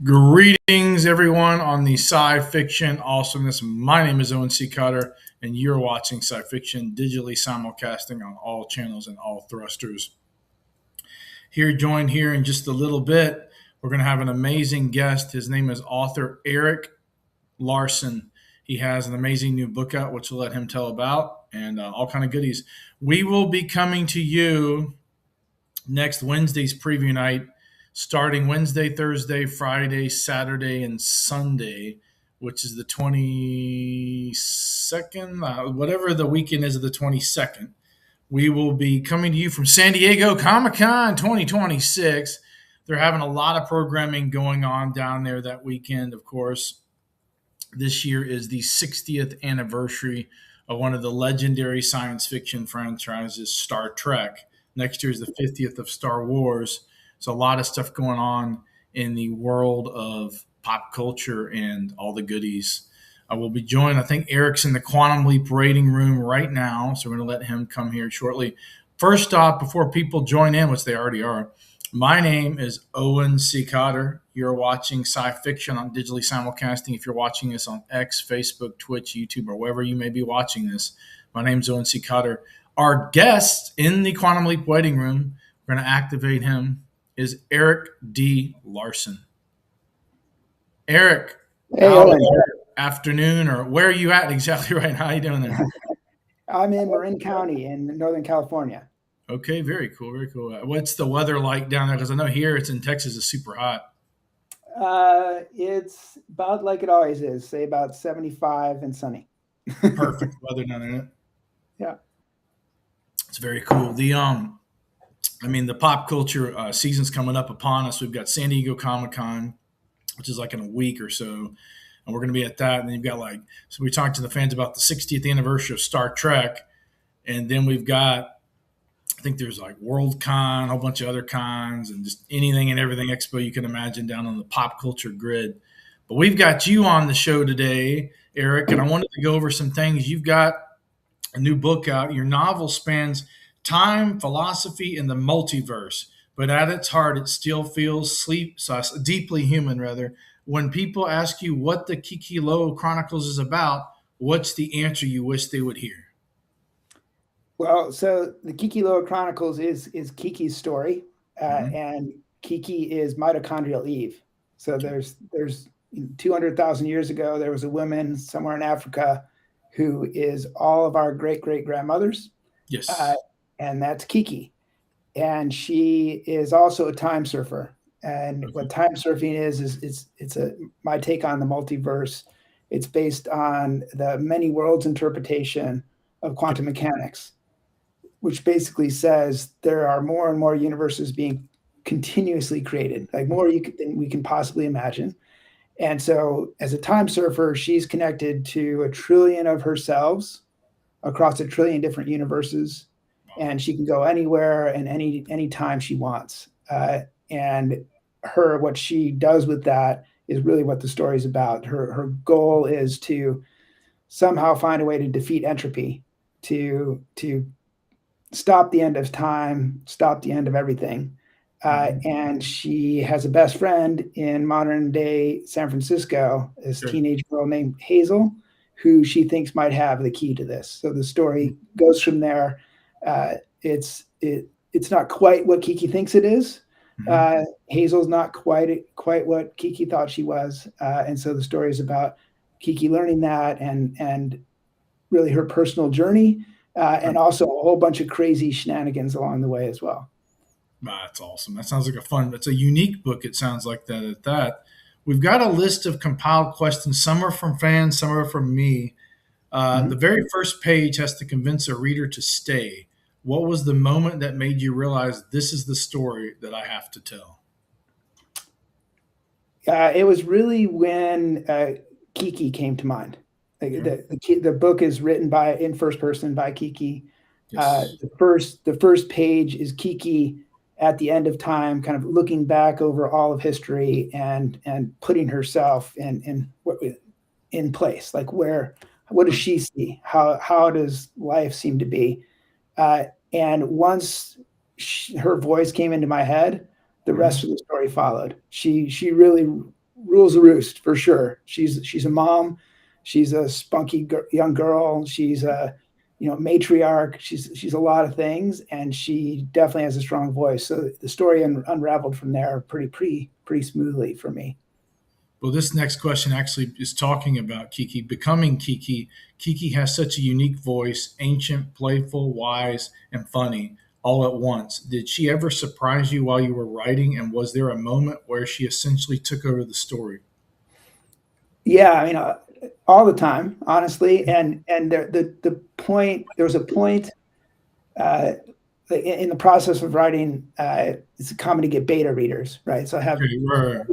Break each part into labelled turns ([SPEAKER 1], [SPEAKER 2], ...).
[SPEAKER 1] Greetings, everyone, on the Sci-Fiction Awesomeness. My name is Owen C. Cotter, and you're watching Sci-Fiction digitally simulcasting on all channels and all thrusters. Joined here in just a little bit, we're going to have an amazing guest. His name is author Erik Larson. He has an amazing new book out, which we'll let him tell about, and all kind of goodies. We will be coming to you next Wednesday's preview night, starting Wednesday, Thursday, Friday, Saturday, and Sunday, which is the 22nd, whatever the weekend is of the 22nd. We will be coming to you from San Diego Comic Con 2026. They're having a lot of programming going on down there that weekend, of course. This year is the 60th anniversary of one of the legendary science fiction franchises, Star Trek. Next year is the 50th of Star Wars. So a lot of stuff going on in the world of pop culture and all the goodies. I will be joined. I think Erik's in the Quantum Leap rating room right now, so we're going to let him come here shortly. First off, before people join in, which they already are, my name is Owen C. Cotter. You're watching Sci-Fiction on digitally simulcasting. If you're watching this on X, Facebook, Twitch, YouTube, or wherever you may be watching this, my name is Owen C. Cotter. Our guest in the Quantum Leap waiting room, we're going to activate him, is Erik D. Larson. Erik,
[SPEAKER 2] hey, Owen.
[SPEAKER 1] Afternoon, or where are you at exactly right now? How are you doing there?
[SPEAKER 2] I'm in Marin County in Northern California.
[SPEAKER 1] Okay, very cool, very cool. What's the weather like down there? Because I know here it's in Texas, it's super hot.
[SPEAKER 2] It's about like it always is, say about 75 and sunny.
[SPEAKER 1] Perfect weather down there.
[SPEAKER 2] Yeah.
[SPEAKER 1] It's very cool. The pop culture season's coming up upon us. We've got San Diego Comic Con, which is like in a week or so, and we're going to be at that. And then you've got so we talked to the fans about the 60th anniversary of Star Trek, and then we've got, I think there's like WorldCon, a whole bunch of other cons, and just anything and everything expo you can imagine down on the pop culture grid. But we've got you on the show today, Erik, and I wanted to go over some things. You've got a new book out. Your novel spans time, philosophy, and the multiverse, but at its heart, it still feels deeply human, rather. When people ask you what the Kikiloa Chronicles is about, what's the answer you wish they would hear?
[SPEAKER 2] Well, so the Kikiloa Chronicles is Kiki's story, and Kiki is mitochondrial Eve. So there's 200,000 years ago, there was a woman somewhere in Africa who is all of our great-great-grandmothers.
[SPEAKER 1] Yes.
[SPEAKER 2] And that's Kiki. And she is also a time surfer. And what time surfing is my take on the multiverse. It's based on the many worlds interpretation of quantum mechanics, which basically says there are more and more universes being continuously created, like more than we can possibly imagine. And so as a time surfer, she's connected to 1 trillion of herselves across 1 trillion different universes. And she can go anywhere and any time she wants. And what she does with that is really what the story is about. Her goal is to somehow find a way to defeat entropy, to stop the end of time, stop the end of everything. And she has a best friend in modern day San Francisco, this teenage girl named Hazel, who she thinks might have the key to this. So the story goes from there. It's not quite what Kiki thinks it is. Hazel's not quite what Kiki thought she was. And so the story is about Kiki learning that and really her personal journey, and also a whole bunch of crazy shenanigans along the way as well.
[SPEAKER 1] That's awesome. That sounds like it's a unique book. It sounds like that at that. We've got a list of compiled questions. Some are from fans, some are from me. The very first page has to convince a reader to stay. What was the moment that made you realize this is the story that I have to tell?
[SPEAKER 2] It was really when Kiki came to mind. The book is written in first person by Kiki. Yes. The first page is Kiki at the end of time, kind of looking back over all of history and putting herself in place. Like what does she see? How does life seem to be? And once her voice came into my head, the rest of the story followed. She really rules the roost for sure. She's a mom. She's a spunky young girl. She's a matriarch. She's a lot of things, and she definitely has a strong voice. So the story unraveled from there pretty smoothly for me.
[SPEAKER 1] Well, this next question actually is talking about Kiki becoming Kiki. Kiki has such a unique voice, ancient, playful, wise, and funny all at once. Did she ever surprise you while you were writing? And was there a moment where she essentially took over the story?
[SPEAKER 2] Yeah, I mean, all the time, honestly. And the point, there was a point uh, in the process of writing. It's common to get beta readers, right? So
[SPEAKER 1] Okay, right.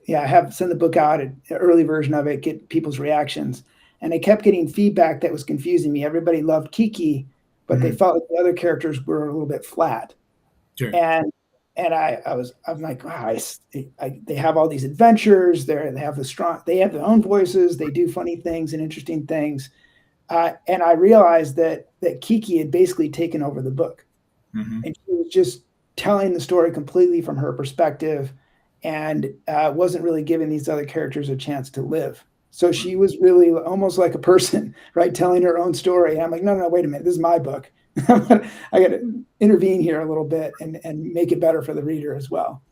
[SPEAKER 2] I have send the book out, an early version of it, get people's reactions, and I kept getting feedback that was confusing me. Everybody loved Kiki, but they
[SPEAKER 1] Mhm.
[SPEAKER 2] felt like the other characters were a little bit flat.
[SPEAKER 1] Okay.
[SPEAKER 2] And I'm like, wow, they have all these adventures. They have their own voices. They do funny things and interesting things. And I realized that Kiki had basically taken over the book,
[SPEAKER 1] Hmm.
[SPEAKER 2] and she was just telling the story completely from her perspective, and wasn't really giving these other characters a chance to live. So she was really almost like a person, right, telling her own story. And I'm like, no, wait a minute, this is my book. I got to intervene here a little bit and make it better for the reader as well.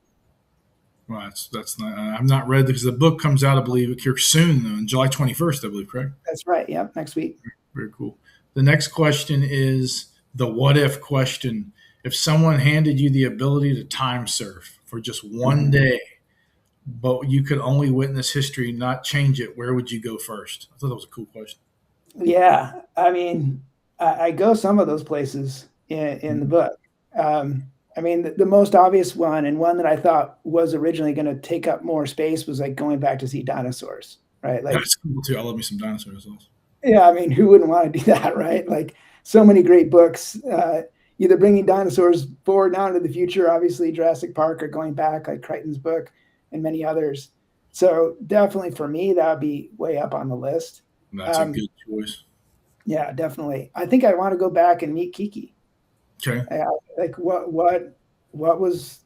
[SPEAKER 1] Well, that's not. I've not read because the book comes out, I believe, here soon, on July 21st, I believe, correct?
[SPEAKER 2] That's right. Yep. Next week.
[SPEAKER 1] Very cool. The next question is the what if question. If someone handed you the ability to time surf for just one day, but you could only witness history, not change it, where would you go first? I thought that was a cool question.
[SPEAKER 2] Yeah. I mean, I go some of those places in the
[SPEAKER 1] Mhm.
[SPEAKER 2] book. I mean, the most obvious one, and one that I thought was originally going to take up more space, was like going back to see dinosaurs, right? Like,
[SPEAKER 1] That's cool too. I love me some dinosaurs also.
[SPEAKER 2] yeah, I mean, who wouldn't want to do that, right? Like, so many great books, either bringing dinosaurs forward now into the future, obviously Jurassic Park, or going back, like Crichton's book, and many others. So definitely for me, that would be way up on the list.
[SPEAKER 1] That's a
[SPEAKER 2] Um,
[SPEAKER 1] good choice.
[SPEAKER 2] yeah, definitely. I think I want to go back and meet Kiki.
[SPEAKER 1] Okay.
[SPEAKER 2] Uh, like what was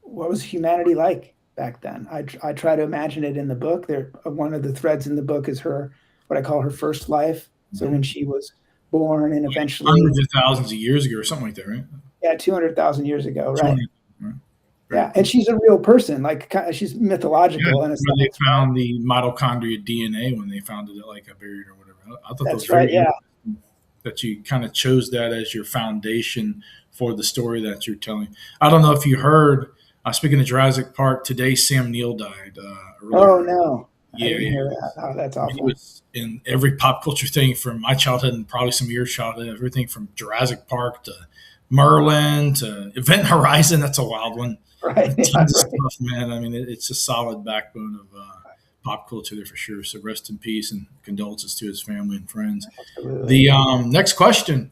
[SPEAKER 2] what was humanity like back then? I try to imagine it in the book. There, one of the threads in the book is her, what I call her first life. So when
[SPEAKER 1] Mhm.
[SPEAKER 2] she was born, and
[SPEAKER 1] Like
[SPEAKER 2] eventually,
[SPEAKER 1] hundreds of thousands of years ago or something like that, right?
[SPEAKER 2] yeah, 200,000 years ago, right?
[SPEAKER 1] 200. Right? Very
[SPEAKER 2] Yeah, and
[SPEAKER 1] cool.
[SPEAKER 2] she's a real person. Like, she's
[SPEAKER 1] Yeah,
[SPEAKER 2] mythological in a
[SPEAKER 1] where they
[SPEAKER 2] sense, right?
[SPEAKER 1] found the mitochondria DNA when they found it at like a buried or whatever. I thought that was
[SPEAKER 2] That's right.
[SPEAKER 1] very
[SPEAKER 2] Yeah,
[SPEAKER 1] interesting that you kind of chose that as your foundation for the story that you're telling. I don't know if you heard, speaking of Jurassic Park, today Sam Neill died
[SPEAKER 2] oh
[SPEAKER 1] earlier.
[SPEAKER 2] no, I
[SPEAKER 1] Yeah,
[SPEAKER 2] didn't
[SPEAKER 1] yeah.
[SPEAKER 2] hear that. Oh, that's
[SPEAKER 1] He
[SPEAKER 2] awful.
[SPEAKER 1] was in every pop culture thing from my childhood and probably some of your childhood, everything from Jurassic Park to Merlin to Event Horizon. That's a wild one.
[SPEAKER 2] Right. Yeah,
[SPEAKER 1] Tons of
[SPEAKER 2] right.
[SPEAKER 1] stuff, man. I mean, it's a solid backbone of pop culture there for sure. So rest in peace and condolences to his family and friends.
[SPEAKER 2] Absolutely.
[SPEAKER 1] The next question: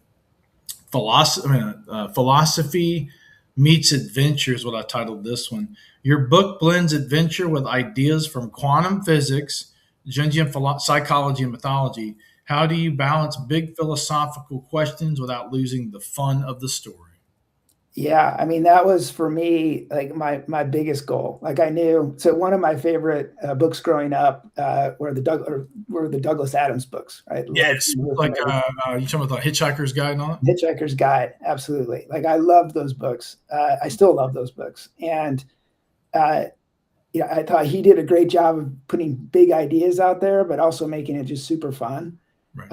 [SPEAKER 1] philosophy meets adventure is what I titled this one. Your book blends adventure with ideas from quantum physics, Jungian psychology, and mythology. How do you balance big philosophical questions without losing the fun of the story?
[SPEAKER 2] Yeah, I mean, that was for me like my biggest goal. Like, I knew, so one of my favorite books growing up were the Douglas Adams books, right? Life,
[SPEAKER 1] Yes,
[SPEAKER 2] Movement,
[SPEAKER 1] like
[SPEAKER 2] and Everything.
[SPEAKER 1] you talking about the Hitchhiker's Guide and all that?
[SPEAKER 2] Hitchhiker's Guide, absolutely. Like, I loved those books. I still love those books, and uh, yeah, I thought he did a great job of putting big ideas out there, but also making it just super fun.
[SPEAKER 1] Right.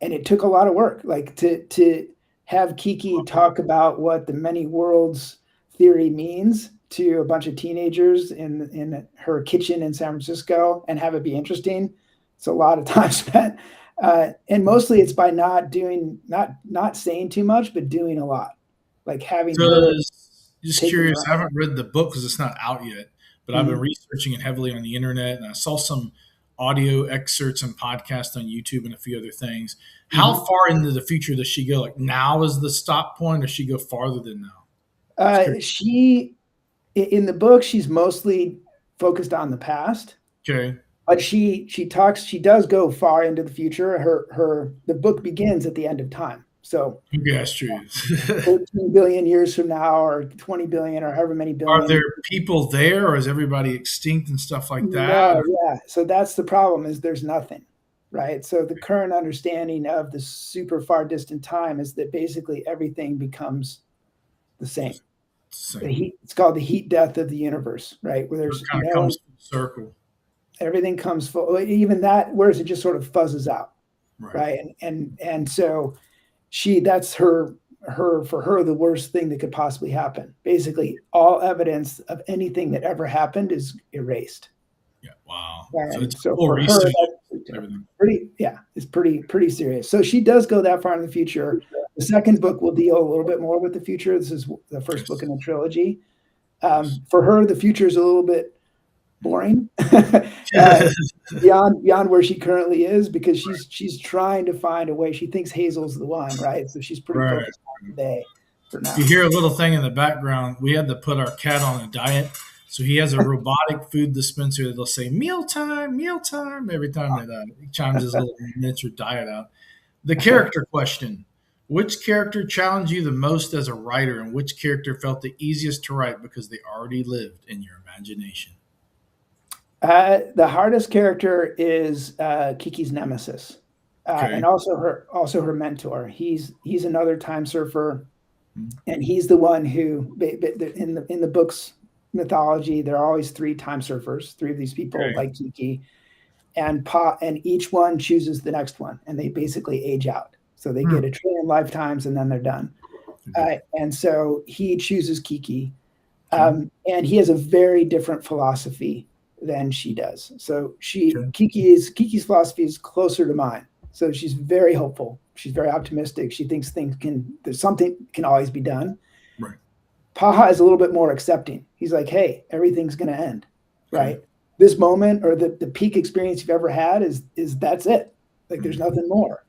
[SPEAKER 2] And it took a lot of work, like to have Kiki talk about what the many worlds theory means to a bunch of teenagers in her kitchen in San Francisco, and have it be interesting. It's a lot of time spent, and mostly it's by not saying too much, but doing a lot, like having her
[SPEAKER 1] Just
[SPEAKER 2] take them
[SPEAKER 1] curious, I
[SPEAKER 2] around.
[SPEAKER 1] haven't read the book because it's not out yet, but I've been
[SPEAKER 2] Mhm,
[SPEAKER 1] researching it heavily on the internet, and I saw some audio excerpts and podcasts on YouTube and a few other things. How
[SPEAKER 2] mhm.
[SPEAKER 1] far into the future does she go? Like now is the stop point, or she go farther than now? Just curious.
[SPEAKER 2] She in the book, she's mostly focused on the past,
[SPEAKER 1] Okay.
[SPEAKER 2] but she does go far into the future. The book begins at the end of time. So
[SPEAKER 1] Okay, that's true.
[SPEAKER 2] 13 billion years from now, or 20 billion, or however many
[SPEAKER 1] Are
[SPEAKER 2] billion.
[SPEAKER 1] there people there, or is everybody extinct and stuff like that?
[SPEAKER 2] No, yeah. So that's the problem, is there's nothing, right? So the current understanding of the super far distant time is that basically everything becomes the same. The
[SPEAKER 1] Same.
[SPEAKER 2] heat, it's called the heat death of the universe, right? Where
[SPEAKER 1] So it
[SPEAKER 2] there's
[SPEAKER 1] kind of comes full circle.
[SPEAKER 2] everything comes full, even that, whereas it just sort of fuzzes out,
[SPEAKER 1] Right.
[SPEAKER 2] right? And so that's for her, the worst thing that could possibly happen. Basically, all evidence of anything that ever happened is erased.
[SPEAKER 1] Yeah. Wow. So
[SPEAKER 2] And
[SPEAKER 1] it's
[SPEAKER 2] so
[SPEAKER 1] full
[SPEAKER 2] for her,
[SPEAKER 1] reset.
[SPEAKER 2] that's
[SPEAKER 1] Everything.
[SPEAKER 2] pretty, yeah, it's pretty serious. So she does go that far in the future. The second book will deal a little bit more with the future. This is the first book in the trilogy.
[SPEAKER 1] Yes.
[SPEAKER 2] For her, the future is a little bit boring
[SPEAKER 1] Yes.
[SPEAKER 2] beyond where she currently is, because she's trying to find a way. She thinks Hazel's the one, right? So she's pretty
[SPEAKER 1] Right.
[SPEAKER 2] focused on today for
[SPEAKER 1] You
[SPEAKER 2] now.
[SPEAKER 1] hear a little thing in the background. We had to put our cat on a diet. So he has a robotic food dispenser that'll say meal time every time that he chimes his little miniature diet out. The character question. Which character challenged you the most as a writer, and which character felt the easiest to write because they already lived in your imagination?
[SPEAKER 2] The hardest character is Kiki's nemesis,
[SPEAKER 1] Okay.
[SPEAKER 2] and also her mentor. He's another time surfer,
[SPEAKER 1] Hmm.
[SPEAKER 2] and he's the one who in the book's mythology, there are always three time surfers, three of these people
[SPEAKER 1] Okay.
[SPEAKER 2] like Kiki, and each one chooses the next one, and they basically age out. So they
[SPEAKER 1] Hmm.
[SPEAKER 2] get a trillion lifetimes, and then they're done. And so he chooses Kiki,
[SPEAKER 1] Okay.
[SPEAKER 2] and he has a very different philosophy than she does. So
[SPEAKER 1] Okay.
[SPEAKER 2] Kiki's philosophy is closer to mine. So she's very hopeful. She's very optimistic. She thinks there's something can always be done.
[SPEAKER 1] Right.
[SPEAKER 2] Paha is a little bit more accepting. He's like, hey, everything's going to end,
[SPEAKER 1] Okay.
[SPEAKER 2] right? This moment, or the peak experience you've ever had is that's it. Like there's nothing more.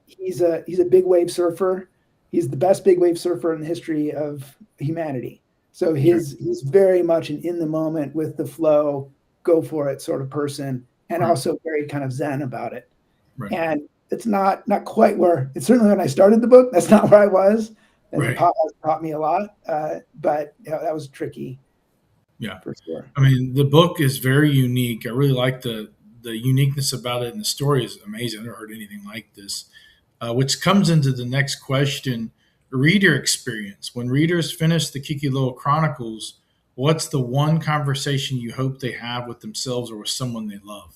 [SPEAKER 2] He's a big wave surfer. He's the best big wave surfer in the history of humanity. So he's very much an in the moment, with the flow, go for it sort of person, and
[SPEAKER 1] Right.
[SPEAKER 2] also very kind of zen about it.
[SPEAKER 1] Right.
[SPEAKER 2] And it's not quite where, it's certainly when I started the book, that's not where I was. And
[SPEAKER 1] Right.
[SPEAKER 2] Paha has taught me a lot, but that was tricky.
[SPEAKER 1] Yeah.
[SPEAKER 2] For sure.
[SPEAKER 1] I mean, the book is very unique. I really like the uniqueness about it, and the story is amazing. I've never heard anything like this. Which comes into the next question: reader experience. When readers finish the Kikiloa Chronicles, what's the one conversation you hope they have with themselves or with someone they love?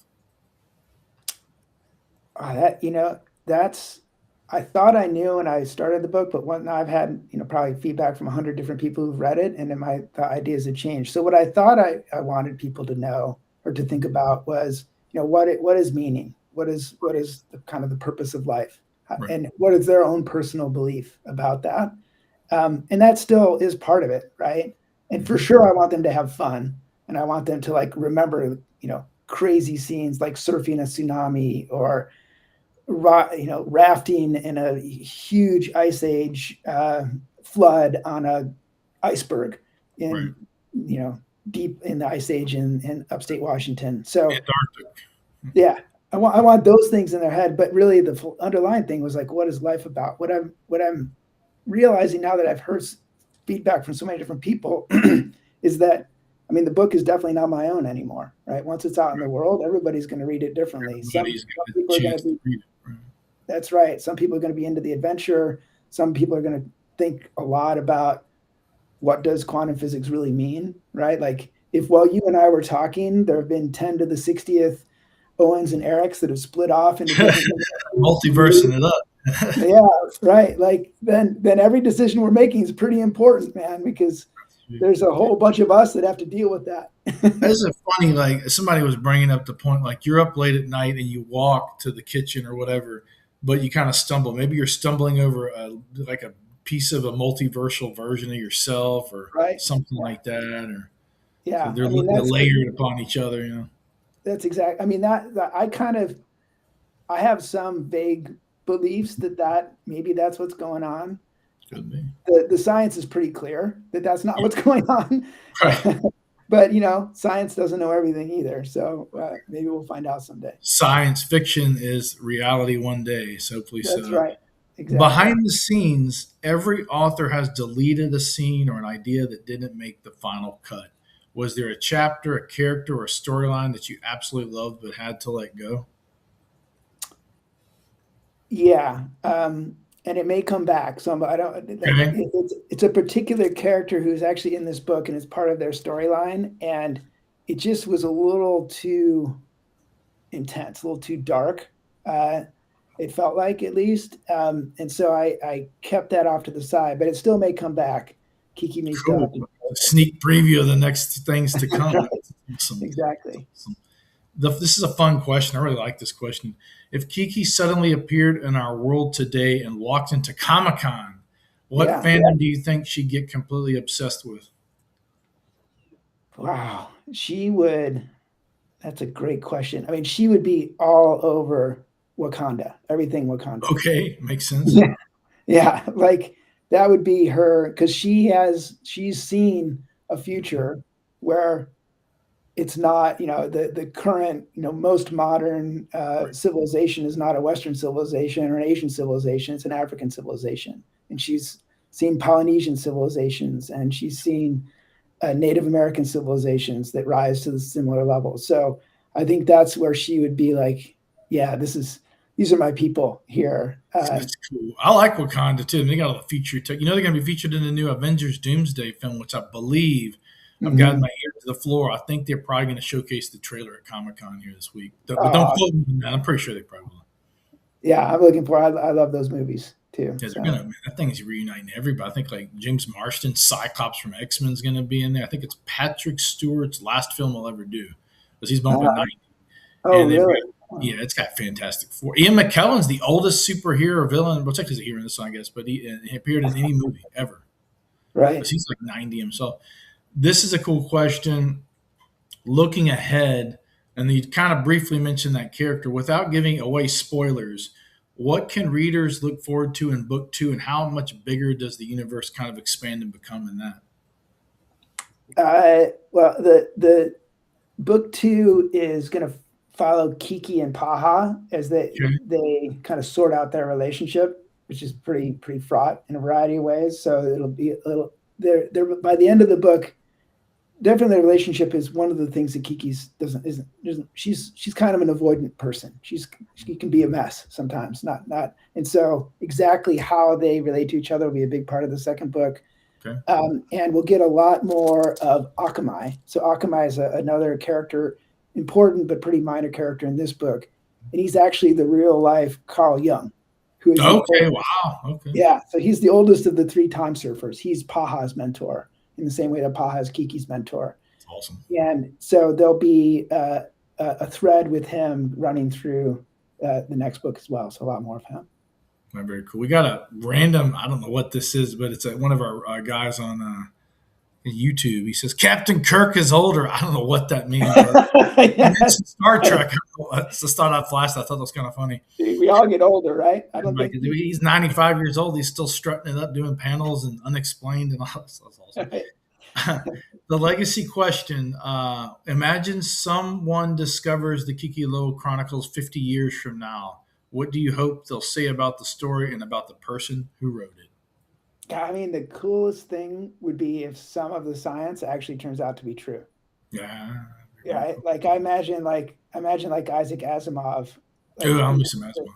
[SPEAKER 2] That's, I thought I knew when I started the book, but now I've had probably feedback from 100 different people who've read it, and then the ideas have changed. So what I thought I wanted people to know or to think about was, what is meaning? What is the kind of the purpose of life?
[SPEAKER 1] Right.
[SPEAKER 2] And what is their own personal belief about that? And that still is part of it, right? And for sure, I want them to have fun, and I want them to remember, crazy scenes like surfing a tsunami, or rafting in a huge ice age flood on a iceberg in deep in the ice age in upstate Washington. So
[SPEAKER 1] Antarctic.
[SPEAKER 2] yeah, I want those things in their head, but really the underlying thing was what is life about? What I'm realizing now that I've heard feedback from so many different people is that, I mean, the book is definitely not my own anymore, right? Once it's out in the world, everybody's going to read it differently. Some people are going to be,
[SPEAKER 1] read it. Right.
[SPEAKER 2] that's right. Some people are going to be into the adventure. Some people are going to think a lot about what does quantum physics really mean, right? Like while you and I were talking, there have been 10 to the 60th Owens and Erics that have split off into different
[SPEAKER 1] multiversing it up.
[SPEAKER 2] yeah, right. Like then every decision we're making is pretty important, man, because there's a whole bunch of us that have to deal with that.
[SPEAKER 1] This is funny. Like somebody was bringing up the point, like you're up late at night and you walk to the kitchen or whatever, but you kind of stumble. Maybe you're stumbling over a piece of a multiversal version of yourself, or something like that, or so they're layered upon each other.
[SPEAKER 2] That's exact. I mean, that I have some vague beliefs that maybe that's what's going on.
[SPEAKER 1] Could be.
[SPEAKER 2] The science is pretty clear that that's not what's going on.
[SPEAKER 1] Right.
[SPEAKER 2] But science doesn't know everything either. So maybe we'll find out someday.
[SPEAKER 1] Science fiction is reality one day. So please.
[SPEAKER 2] That's right. exactly.
[SPEAKER 1] Behind the scenes, every author has deleted a scene or an idea that didn't make the final cut. Was there a chapter, a character, or a storyline that you absolutely loved but had to let go?
[SPEAKER 2] Yeah, and it may come back. So I don't like
[SPEAKER 1] Okay.
[SPEAKER 2] it's a particular character who's actually in this book, and it's part of their storyline, and it just was a little too intense, a little too dark. Uh, it felt like, at least, and so I kept that off to the side, but it still may come back. Kiki may still
[SPEAKER 1] Cool.
[SPEAKER 2] have to deal
[SPEAKER 1] A
[SPEAKER 2] with
[SPEAKER 1] sneak preview of the next things to
[SPEAKER 2] it.
[SPEAKER 1] come.
[SPEAKER 2] Right,
[SPEAKER 1] That's awesome.
[SPEAKER 2] exactly.
[SPEAKER 1] Awesome. This is a fun question. I really like this question. If Kiki suddenly appeared in our world today and walked into Comic Con, what
[SPEAKER 2] Yeah.
[SPEAKER 1] fandom do you think she'd get completely obsessed with?
[SPEAKER 2] Wow. She would. That's a great question. I mean, she would be all over Wakanda, everything Wakanda.
[SPEAKER 1] Okay, makes sense.
[SPEAKER 2] Yeah. Yeah, like that would be her, because she's seen a future where it's not, the current, most modern
[SPEAKER 1] Right.
[SPEAKER 2] civilization is not a Western civilization or an Asian civilization, it's an African civilization. And she's seen Polynesian civilizations, and she's seen Native American civilizations that rise to the similar level. So I think that's where she would be like, yeah, these are my people here.
[SPEAKER 1] That's cool. I like Wakanda too. They got a feature. You know, they're going to be featured in the new Avengers Doomsday film, which I believe I've gotten
[SPEAKER 2] Mhm.
[SPEAKER 1] my ear to the floor. I think they're probably going to showcase the trailer at Comic Con here this week. But don't
[SPEAKER 2] uh,
[SPEAKER 1] quote me on that. I'm pretty sure they probably will.
[SPEAKER 2] yeah, I'm looking for. I love those movies too.
[SPEAKER 1] Yeah, they're
[SPEAKER 2] So
[SPEAKER 1] gonna. Man, that thing is reuniting everybody. I think like James Marsden, Cyclops from X Men is going to be in there. I think it's Patrick Stewart's last film he'll ever do because he's bumping
[SPEAKER 2] uh,
[SPEAKER 1] 90.
[SPEAKER 2] oh,
[SPEAKER 1] And they've
[SPEAKER 2] really?
[SPEAKER 1] got, yeah, it's got Fantastic Four. Ian McKellen's the oldest superhero villain. Well, technically he's a hero in this one, I guess, but he appeared in any movie ever because
[SPEAKER 2] Right.
[SPEAKER 1] he's like 90 himself. This is a cool question. Looking ahead, and you kind of briefly mentioned that character without giving away spoilers. What can readers look forward to in book two, and how much bigger does the universe kind of expand and become in that?
[SPEAKER 2] Well, the book two is going to follow Kiki and Paha as
[SPEAKER 1] Okay.
[SPEAKER 2] they kind of sort out their relationship, which is pretty fraught in a variety of ways. So it'll be a little. They're by the end of the book, definitely the relationship is one of the things that Kiki's doesn't she's kind of an avoidant person. She can be a mess sometimes, not and so exactly how they relate to each other will be a big part of the second book.
[SPEAKER 1] Okay.
[SPEAKER 2] And we'll get a lot more of Akamai. So Akamai is another character, important but pretty minor character in this book, and he's actually the real life Carl Jung, who is the
[SPEAKER 1] Okay. Wow. Okay.
[SPEAKER 2] yeah. So he's the oldest of the three time surfers. He's Paha's mentor in the same way that Paha is Kiki's mentor.
[SPEAKER 1] That's awesome.
[SPEAKER 2] And so there'll be a thread with him running through the next book as well. So a lot more of him.
[SPEAKER 1] Very cool. We got a random. I don't know what this is, but it's one of our guys on YouTube. He says Captain Kirk is older. I don't know what that means. He
[SPEAKER 2] Yeah.
[SPEAKER 1] mentioned Star Trek. That's to start off last. I thought that was kind of funny.
[SPEAKER 2] We all get older, right? I don't
[SPEAKER 1] Like,
[SPEAKER 2] think.
[SPEAKER 1] he's 95 years old. He's still strutting it up, doing panels and unexplained and all. That's awesome. The legacy question. Imagine someone discovers the Kikiloa Chronicles 50 years from now. What do you hope they'll say about the story and about the person who wrote it?
[SPEAKER 2] I mean, the coolest thing would be if some of the science actually turns out to be true.
[SPEAKER 1] Yeah.
[SPEAKER 2] Yeah, like I imagine like Isaac Asimov,
[SPEAKER 1] Ooh,
[SPEAKER 2] like
[SPEAKER 1] I'll miss him as well.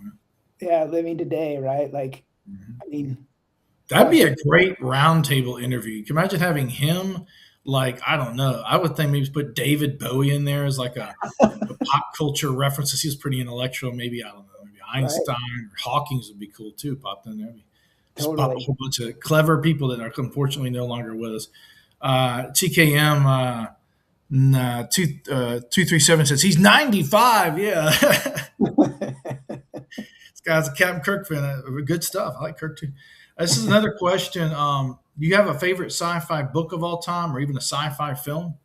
[SPEAKER 2] yeah, living today, right? Like,
[SPEAKER 1] Mhm.
[SPEAKER 2] I mean,
[SPEAKER 1] That'd be
[SPEAKER 2] gosh,
[SPEAKER 1] a great roundtable interview. Can you imagine having him? Like, I don't know. I would think maybe put David Bowie in there as like a pop culture reference. He was pretty intellectual. Maybe, I don't know, maybe
[SPEAKER 2] right?
[SPEAKER 1] Einstein or Hawking's would be cool too. Popped in there. Just pop a
[SPEAKER 2] Totally.
[SPEAKER 1] whole bunch of clever people that are unfortunately no longer with us. TKM 237 says he's 95. Yeah. This guy's a Captain Kirk fan. Good stuff. I like Kirk too. This is another question. Do you have a favorite sci-fi book of all time, or even a sci-fi film?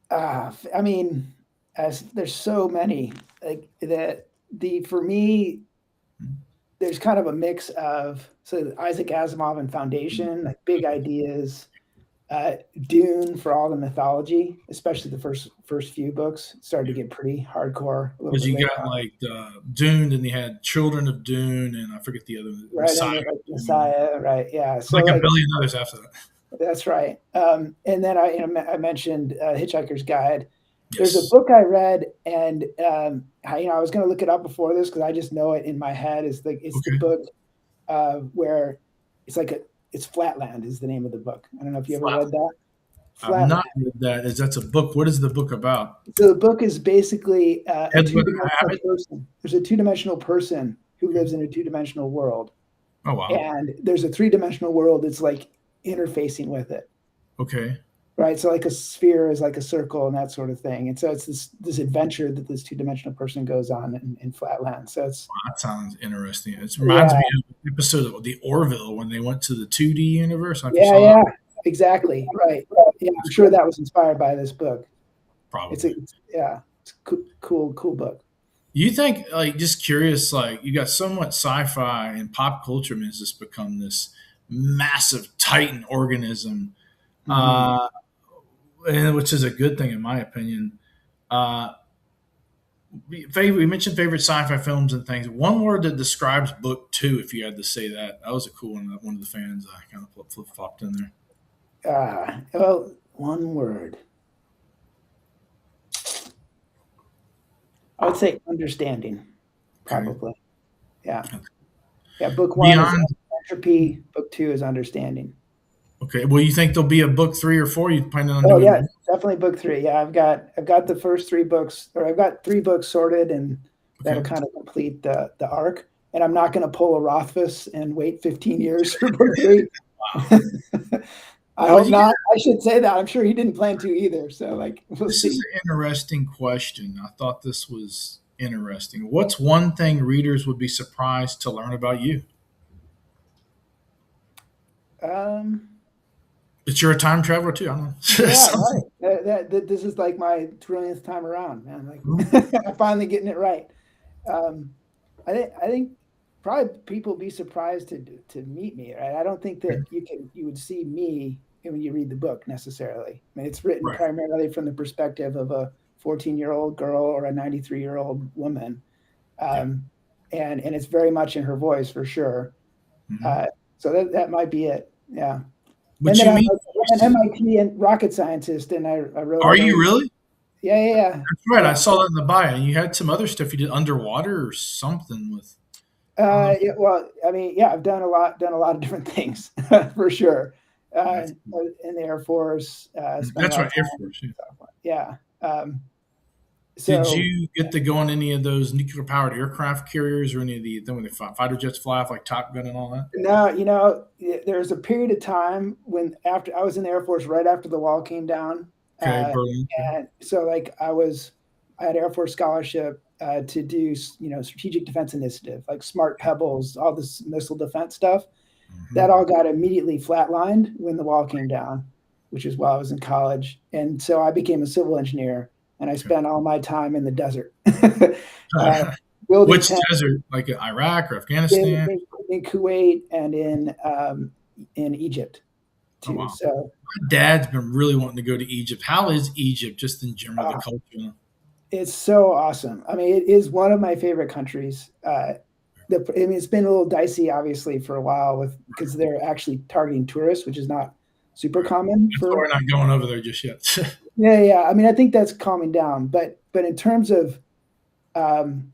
[SPEAKER 2] I mean, as there's so many like that. The for me, there's kind of a mix of so Isaac Asimov and Foundation, like big ideas. Dune for all the mythology, especially the first few books, started to get pretty hardcore a little
[SPEAKER 1] Because
[SPEAKER 2] bit
[SPEAKER 1] you
[SPEAKER 2] later
[SPEAKER 1] got
[SPEAKER 2] on.
[SPEAKER 1] like Dune, and you had Children of Dune, and I forget the other
[SPEAKER 2] Right, and
[SPEAKER 1] Messiah,
[SPEAKER 2] then, like
[SPEAKER 1] Dune,
[SPEAKER 2] Messiah, right? Yeah. So
[SPEAKER 1] like a
[SPEAKER 2] like
[SPEAKER 1] billion others after that.
[SPEAKER 2] that's right. And then I mentioned Hitchhiker's Guide. There's a
[SPEAKER 1] Yes.
[SPEAKER 2] book I read, and I was going to look it up before this because I just know it in my head. It's the
[SPEAKER 1] Okay.
[SPEAKER 2] book where it's like it's Flatland is the name of the book. I don't know if you ever
[SPEAKER 1] Flat.
[SPEAKER 2] read that.
[SPEAKER 1] I've
[SPEAKER 2] Flatland.
[SPEAKER 1] not read that. That's a book. What is the book about?
[SPEAKER 2] So the book is basically a
[SPEAKER 1] Edward
[SPEAKER 2] two-dimensional
[SPEAKER 1] Abbott.
[SPEAKER 2] person. There's a two-dimensional person who lives in a two-dimensional world,
[SPEAKER 1] Oh wow.
[SPEAKER 2] and there's a three-dimensional world that's like interfacing with it.
[SPEAKER 1] Okay.
[SPEAKER 2] Right. So like a sphere is like a circle and that sort of thing. And so it's this adventure that this two-dimensional person goes on in Flatland. So it's
[SPEAKER 1] That sounds interesting. It reminds
[SPEAKER 2] yeah,
[SPEAKER 1] me of an episode of the Orville when they went to the 2D universe. I don't know if you
[SPEAKER 2] yeah,
[SPEAKER 1] saw that.
[SPEAKER 2] yeah, exactly. Right. Yeah, I'm
[SPEAKER 1] It's
[SPEAKER 2] sure that was inspired by this book.
[SPEAKER 1] probably.
[SPEAKER 2] It's a cool book.
[SPEAKER 1] You think, like, just curious, like, you got somewhat sci-fi and pop culture has just become this massive titan organism,
[SPEAKER 2] Mhm.
[SPEAKER 1] uh, and which is a good thing in my opinion. Uh, we mentioned favorite sci-fi films and things. One word that describes book two, if you had to say that, that was a cool one. One of the fans kind of flip flopped in there.
[SPEAKER 2] Well, one word. I would say understanding,
[SPEAKER 1] Okay.
[SPEAKER 2] probably. Yeah. Yeah. Book one is
[SPEAKER 1] Beyond.
[SPEAKER 2] entropy. Book two is understanding.
[SPEAKER 1] Okay. Well, you think there'll be a book three or four? You planning on
[SPEAKER 2] Oh
[SPEAKER 1] doing
[SPEAKER 2] yeah,
[SPEAKER 1] more?
[SPEAKER 2] definitely book three. Yeah, I've got the first three books, or I've got three books sorted, and that'll
[SPEAKER 1] Okay.
[SPEAKER 2] kind of complete the arc. And I'm not going to pull a Rothfuss and wait 15 years for book three.
[SPEAKER 1] Wow.
[SPEAKER 2] I
[SPEAKER 1] Well,
[SPEAKER 2] hope
[SPEAKER 1] you
[SPEAKER 2] not. I should say that. I'm sure he didn't plan to either. So like, we'll
[SPEAKER 1] This is
[SPEAKER 2] see.
[SPEAKER 1] an interesting question. I thought this was interesting. What's one thing readers would be surprised to learn about you?
[SPEAKER 2] Um,
[SPEAKER 1] That you're a time traveler too. I don't know.
[SPEAKER 2] yeah,
[SPEAKER 1] Something.
[SPEAKER 2] right. This is like my trillionth time around, man.
[SPEAKER 1] Mhm.
[SPEAKER 2] Like, I'm finally getting it right. Um, I think probably people be surprised to meet me. Right? I don't think that you would see me when you read the book necessarily. I mean, it's written
[SPEAKER 1] Right.
[SPEAKER 2] primarily from the perspective of a 14-year-old girl or a 93-year-old woman,
[SPEAKER 1] Yeah.
[SPEAKER 2] um, and it's very much in her voice for sure.
[SPEAKER 1] Hmm.
[SPEAKER 2] Uh, so that might be it. Yeah. And
[SPEAKER 1] But
[SPEAKER 2] then
[SPEAKER 1] you
[SPEAKER 2] I'm
[SPEAKER 1] meet
[SPEAKER 2] an MIT and rocket scientist, and I wrote
[SPEAKER 1] Are
[SPEAKER 2] other.
[SPEAKER 1] you really?
[SPEAKER 2] Yeah.
[SPEAKER 1] That's right. I
[SPEAKER 2] Yeah.
[SPEAKER 1] saw that in the bio. And you had some other stuff you did underwater or something with. I don't know.
[SPEAKER 2] Yeah, well, I mean, yeah, I've done a lot of different things for sure.
[SPEAKER 1] That's,
[SPEAKER 2] In the Air Force, spent a
[SPEAKER 1] that's
[SPEAKER 2] lot
[SPEAKER 1] right.
[SPEAKER 2] of
[SPEAKER 1] Air
[SPEAKER 2] time.
[SPEAKER 1] Force. Yeah.
[SPEAKER 2] Yeah.
[SPEAKER 1] Did
[SPEAKER 2] So
[SPEAKER 1] you get to go on any of those nuclear powered aircraft carriers or any of the then when the fighter jets fly off like Top Gun and all that?
[SPEAKER 2] now, there's a period of time when after I was in the Air Force right after the wall came down,
[SPEAKER 1] Okay,
[SPEAKER 2] uh,
[SPEAKER 1] Berlin. Okay.
[SPEAKER 2] and so like I had Air Force scholarship to do strategic defense initiative like smart pebbles, all this missile defense stuff. That
[SPEAKER 1] Hmm.
[SPEAKER 2] all got immediately flatlined when the wall came down, which is while I was in college. And so I became a civil engineer, and I
[SPEAKER 1] Okay.
[SPEAKER 2] spent all my time in the desert, uh, building
[SPEAKER 1] Which
[SPEAKER 2] tents
[SPEAKER 1] desert? Like Iraq or
[SPEAKER 2] in,
[SPEAKER 1] Afghanistan?
[SPEAKER 2] in, in Kuwait and in Egypt
[SPEAKER 1] Oh
[SPEAKER 2] too.
[SPEAKER 1] wow.
[SPEAKER 2] So
[SPEAKER 1] My dad's been really wanting to go to Egypt. How is Egypt just in general, the
[SPEAKER 2] uh,
[SPEAKER 1] culture?
[SPEAKER 2] it's so awesome. I mean, it is one of my favorite countries. I mean, it's been a little dicey, obviously, for a while because they're actually targeting tourists, which is not super
[SPEAKER 1] Right.
[SPEAKER 2] common
[SPEAKER 1] That's why
[SPEAKER 2] for.
[SPEAKER 1] we're not going over there just yet.
[SPEAKER 2] Yeah. I mean, I think that's calming down, but in terms of um,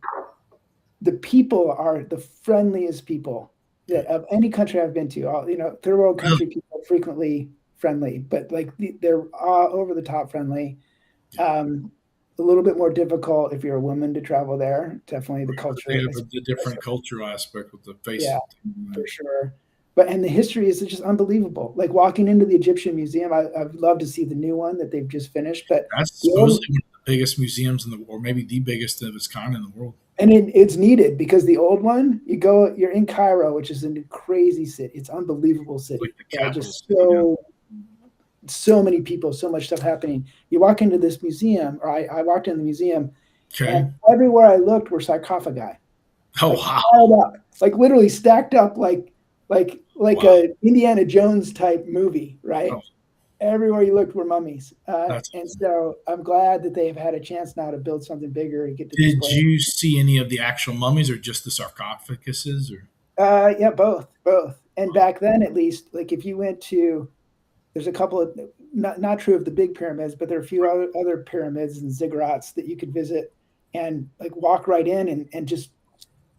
[SPEAKER 2] the people are the friendliest people that of any country I've been to. All third world
[SPEAKER 1] Really?
[SPEAKER 2] country people are frequently friendly, but like they're all over the top friendly.
[SPEAKER 1] Yeah.
[SPEAKER 2] A little bit more difficult if you're a woman to travel there. Definitely the
[SPEAKER 1] They
[SPEAKER 2] culture
[SPEAKER 1] have
[SPEAKER 2] is
[SPEAKER 1] the different cultural aspect with the face.
[SPEAKER 2] yeah, for sure. And the history is just unbelievable. Like walking into the Egyptian museum, I'd love to see the new one that they've just finished. But
[SPEAKER 1] That's
[SPEAKER 2] the old
[SPEAKER 1] supposedly one of the biggest museums in the world, maybe the biggest of its kind in the world.
[SPEAKER 2] and it's needed because the old one, you're in Cairo, which is a crazy city. It's unbelievable
[SPEAKER 1] Like
[SPEAKER 2] city.
[SPEAKER 1] the capital
[SPEAKER 2] Just
[SPEAKER 1] city. Yeah.
[SPEAKER 2] so many people, so much stuff happening. You walk into this museum, or I walked in the museum,
[SPEAKER 1] Okay.
[SPEAKER 2] and everywhere I looked were sarcophagi,
[SPEAKER 1] Oh
[SPEAKER 2] like
[SPEAKER 1] wow.
[SPEAKER 2] piled up, like literally stacked up, like
[SPEAKER 1] Wow.
[SPEAKER 2] a Indiana Jones type movie, right?
[SPEAKER 1] Oh,
[SPEAKER 2] everywhere you looked were mummies.
[SPEAKER 1] That's
[SPEAKER 2] And so I'm glad that they've had a chance now to build something bigger to get to
[SPEAKER 1] Did
[SPEAKER 2] display.
[SPEAKER 1] you see any of the actual mummies or just the sarcophaguses or
[SPEAKER 2] Yeah, both. And back then, at least, like if you went to, there's a couple of not true of the big pyramids, but there are a few other pyramids and ziggurats that you could visit and like walk right in and just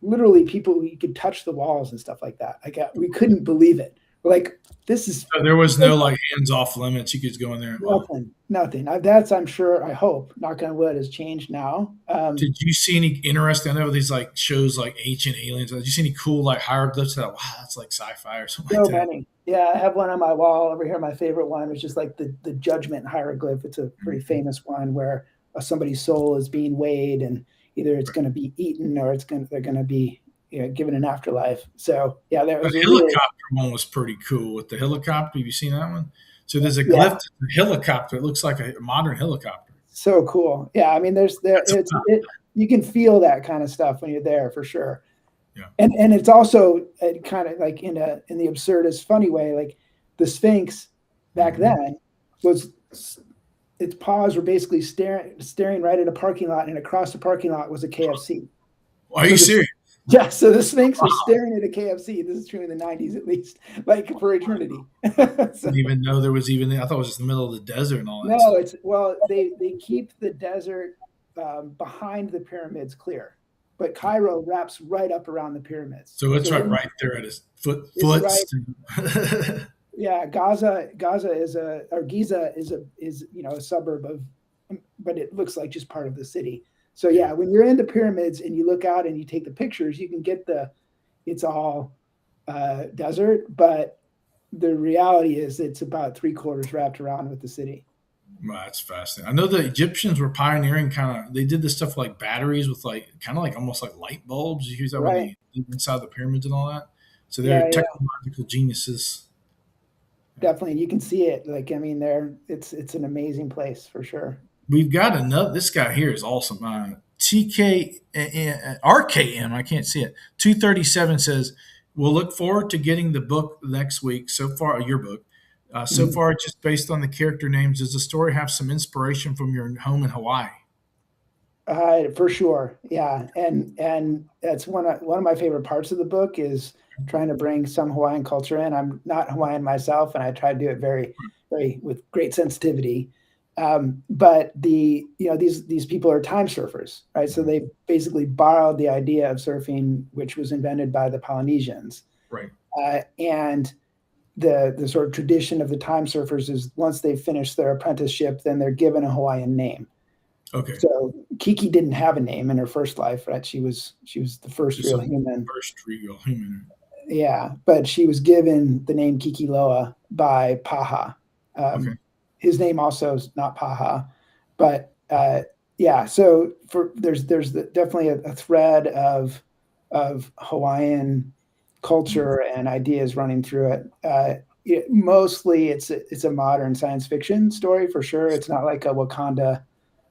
[SPEAKER 2] literally people you could touch the walls and stuff like that. Like we couldn't believe it. We're like, this is
[SPEAKER 1] so there was no like hands off limits? You could just go in there and wow.
[SPEAKER 2] nothing. That's I'm sure. I hope, knock on wood, has changed now.
[SPEAKER 1] Did you see any interesting? I know these like shows like Ancient Aliens. Did you see any cool like hieroglyphs that wow, that's like sci-fi or something
[SPEAKER 2] So
[SPEAKER 1] like that?
[SPEAKER 2] many. Yeah, I have one on my wall over here. My favorite one is just like the judgment hieroglyph. It's a pretty famous one where somebody's soul is being weighed, and either it's going to be eaten or they're going to be given an afterlife. So yeah, there
[SPEAKER 1] The
[SPEAKER 2] was a really
[SPEAKER 1] helicopter one was pretty cool with the helicopter. Have you seen that one? So there's a
[SPEAKER 2] yeah,
[SPEAKER 1] glyph to the helicopter. It looks like a modern helicopter.
[SPEAKER 2] so cool. Yeah, I mean,
[SPEAKER 1] That's
[SPEAKER 2] you can feel that kind of stuff when you're there for sure.
[SPEAKER 1] yeah.
[SPEAKER 2] And it's also kind of like in the absurdist funny way, like the Sphinx back then was its paws were basically staring right at a parking lot, and across the parking lot was a KFC.
[SPEAKER 1] Are you serious?
[SPEAKER 2] Yeah, so the Sphinx was staring at a KFC. This is true in the 90s at least, like for eternity. So,
[SPEAKER 1] Didn't even know there was even. I thought it was just in the middle of the desert and all that
[SPEAKER 2] no,
[SPEAKER 1] stuff.
[SPEAKER 2] it's they keep the desert behind the pyramids clear, but Cairo wraps right up around the pyramids.
[SPEAKER 1] So it's
[SPEAKER 2] So
[SPEAKER 1] right there at his foot.
[SPEAKER 2] it's right.
[SPEAKER 1] Foots.
[SPEAKER 2] Yeah, Gaza is or Giza is a suburb of, but it looks like just part of the city. So yeah, when you're in the pyramids and you look out and you take the pictures, you can get it's all desert, but the reality is it's about 3/4 wrapped around with the city.
[SPEAKER 1] Wow, that's fascinating. I know the Egyptians were pioneering kind of. They did this stuff like batteries with like kind of like almost like light bulbs. You use that when
[SPEAKER 2] Right.
[SPEAKER 1] they inside the pyramids and all that. So they're
[SPEAKER 2] Yeah, yeah,
[SPEAKER 1] technological geniuses.
[SPEAKER 2] definitely. You can see it. Like, I mean, it's an amazing place for sure.
[SPEAKER 1] We've got another. This guy here is awesome. TK RKM. I can't see it. 237 says we'll look forward to getting the book next week. So far, your book. So
[SPEAKER 2] Mhm.
[SPEAKER 1] far, just based on the character names, does the story have some inspiration from your home in Hawaii?
[SPEAKER 2] For sure, yeah, and that's one of my favorite parts of the book is trying to bring some Hawaiian culture in. I'm not Hawaiian myself, and I try to do it very, very with great sensitivity. But these people are time surfers, right? So they basically borrowed the idea of surfing, which was invented by the Polynesians,
[SPEAKER 1] Right.
[SPEAKER 2] and the sort of tradition of the time surfers is once they finish their apprenticeship, then they're given a Hawaiian name.
[SPEAKER 1] Okay.
[SPEAKER 2] So Kiki didn't have a name in her first life, right? She was the first
[SPEAKER 1] Just
[SPEAKER 2] real
[SPEAKER 1] a
[SPEAKER 2] human.
[SPEAKER 1] first real human.
[SPEAKER 2] Yeah, but she was given the name Kikiloa by Paha.
[SPEAKER 1] Okay.
[SPEAKER 2] His name also is not Paha, but yeah. So there's definitely a thread of Hawaiian culture and ideas running through it. Mostly, it's a modern science fiction story for sure. It's not like a Wakanda.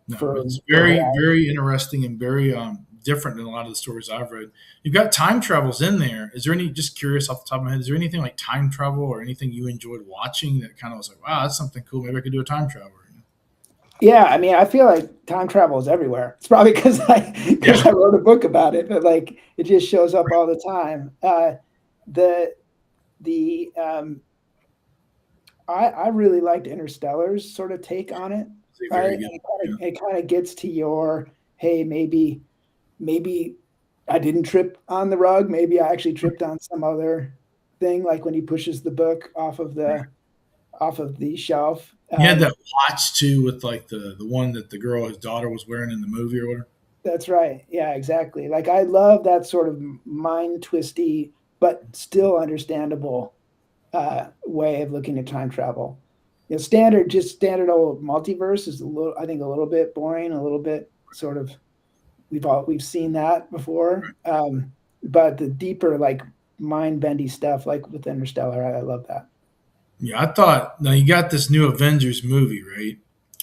[SPEAKER 1] No, it's very, very interesting and very different than a lot of the stories I've read. You've got time travels in there. Is there any, just curious off the top of my head, is there anything like time travel or anything you enjoyed watching that kind of was like, wow, that's something cool. Maybe I could do a time travel.
[SPEAKER 2] Yeah, I mean, I feel like time travel is everywhere. It's probably because I wrote a book about it, but like it just shows up all the time. The I really liked Interstellar's sort of take on it. Right? It kind of gets to your, hey, maybe I didn't trip on the rug. Maybe I actually tripped on some other thing, like when he pushes the book off of the shelf.
[SPEAKER 1] You had that watch too with like the one that the girl, his daughter, was wearing in the movie or whatever.
[SPEAKER 2] That's right. Yeah, exactly. Like I love that sort of mind twisty but still understandable way of looking at time travel. Standard old multiverse is I think a little bit boring, a little bit sort of we've seen that before. But the deeper like mind bendy stuff, like with Interstellar, I love that.
[SPEAKER 1] Yeah, I thought now you got this new Avengers movie, right?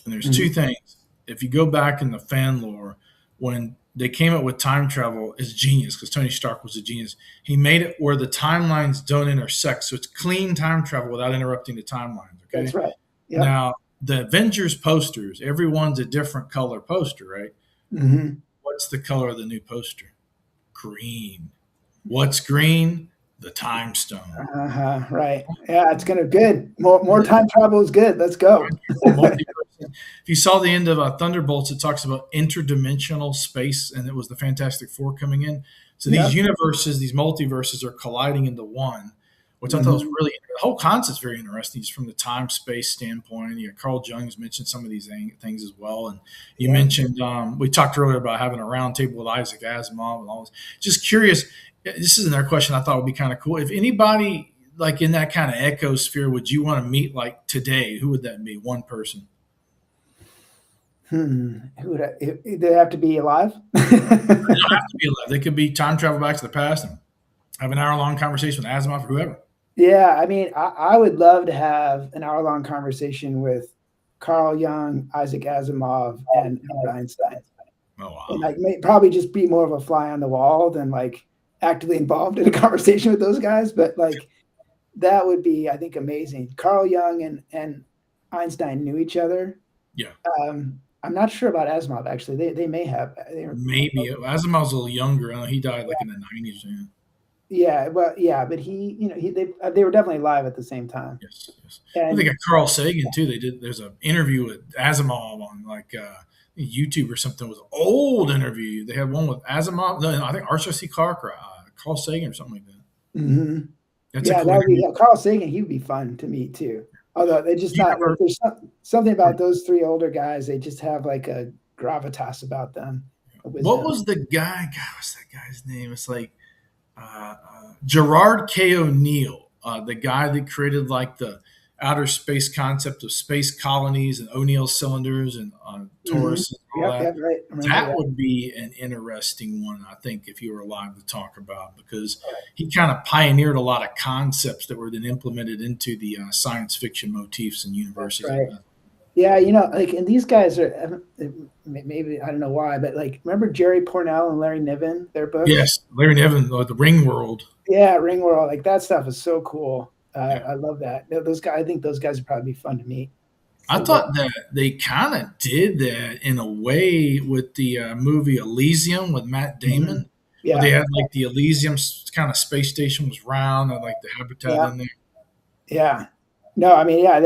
[SPEAKER 1] And there's two things. If you go back in the fan lore, when they came up with time travel, is genius because Tony Stark was a genius. He made it where the timelines don't intersect, so it's clean time travel without interrupting the timelines. Okay,
[SPEAKER 2] That's right. Yep.
[SPEAKER 1] Now, the Avengers posters, everyone's a different color poster, right?
[SPEAKER 2] Hmm.
[SPEAKER 1] What's the color of the new poster? Green. What's green? The time stone.
[SPEAKER 2] Uh-huh. Right. Yeah, it's gonna good. More time travel is good. Let's go.
[SPEAKER 1] Multiverse. If you saw the end of Thunderbolts, it talks about interdimensional space, and it was the Fantastic Four coming in. So these
[SPEAKER 2] Yep.
[SPEAKER 1] universes, these multiverses, are colliding into one, which I thought was
[SPEAKER 2] Hmm.
[SPEAKER 1] really the whole concept's very interesting, just from the time space standpoint. Carl Jung's mentioned some of these things as well, and you
[SPEAKER 2] Yeah.
[SPEAKER 1] mentioned we talked earlier about having a roundtable with Isaac Asimov and all this. Just curious. This is another question I thought would be kind of cool. If anybody like in that kind of ecosphere, would you want to meet like today? Who would that be? One person.
[SPEAKER 2] Who would they have to be alive?
[SPEAKER 1] They don't have to be alive. They could be time travel back to the past and have an hour long conversation with Asimov or whoever.
[SPEAKER 2] Yeah, I mean, I would love to have an hour-long conversation with Carl Jung, Isaac Asimov, and Albert Einstein,
[SPEAKER 1] Oh wow.
[SPEAKER 2] and like probably just be more of a fly on the wall than like actively involved in a conversation with those guys. But like that would be, I think, amazing. Carl Jung and Einstein knew each other.
[SPEAKER 1] Yeah.
[SPEAKER 2] I'm not sure about Asimov actually. They may have. They were,
[SPEAKER 1] Maybe Asimov's a little younger. I know he died like in the 90s. Yeah.
[SPEAKER 2] yeah, well, yeah, but they were definitely live at the same time.
[SPEAKER 1] Yes. Yes. I think
[SPEAKER 2] And
[SPEAKER 1] got Carl Sagan too. They did. There's an interview with Asimov on like YouTube or something. It was an old interview. They had one with Asimov. No, I think Arthur C. Clarke or Carl Sagan or something like that.
[SPEAKER 2] mhm.
[SPEAKER 1] That's a
[SPEAKER 2] Yeah,
[SPEAKER 1] cool
[SPEAKER 2] that would be
[SPEAKER 1] interview.
[SPEAKER 2] yeah, Carl Sagan. He would be fun to meet too. Although they just
[SPEAKER 1] You
[SPEAKER 2] not like
[SPEAKER 1] ever,
[SPEAKER 2] there's something about those three older guys. They just have like a gravitas about them, a
[SPEAKER 1] what
[SPEAKER 2] wisdom.
[SPEAKER 1] was the guy? God, what's that guy's name? It's like Gerard K. O'Neill, the guy that created like the outer space concept of space colonies and O'Neill cylinders and
[SPEAKER 2] Hmm.
[SPEAKER 1] Taurus and all
[SPEAKER 2] Yep,
[SPEAKER 1] that.
[SPEAKER 2] yep, right. I remember.
[SPEAKER 1] That
[SPEAKER 2] Yeah,
[SPEAKER 1] would be an interesting one, I think, if you were alive to talk about, because he kind of pioneered a lot of concepts that were then implemented into the science fiction motifs and
[SPEAKER 2] that's
[SPEAKER 1] universes.
[SPEAKER 2] right. Yeah, like, and these guys are maybe I don't know why, but like, remember Jerry Pournelle and Larry Niven, their books?
[SPEAKER 1] Yes, Larry Niven, the Ring World.
[SPEAKER 2] Yeah, Ringworld, like that stuff is so cool.
[SPEAKER 1] Yeah.
[SPEAKER 2] I love that. Those guys, I think those guys would probably be fun to meet.
[SPEAKER 1] I
[SPEAKER 2] So
[SPEAKER 1] thought that they kind of did that in a way with the movie Elysium with Matt
[SPEAKER 2] mhm.
[SPEAKER 1] Damon, where they
[SPEAKER 2] Yeah,
[SPEAKER 1] had like the Elysium kind of space station was round and like the habitat
[SPEAKER 2] yeah.
[SPEAKER 1] in there.
[SPEAKER 2] Yeah. No, I mean, yeah,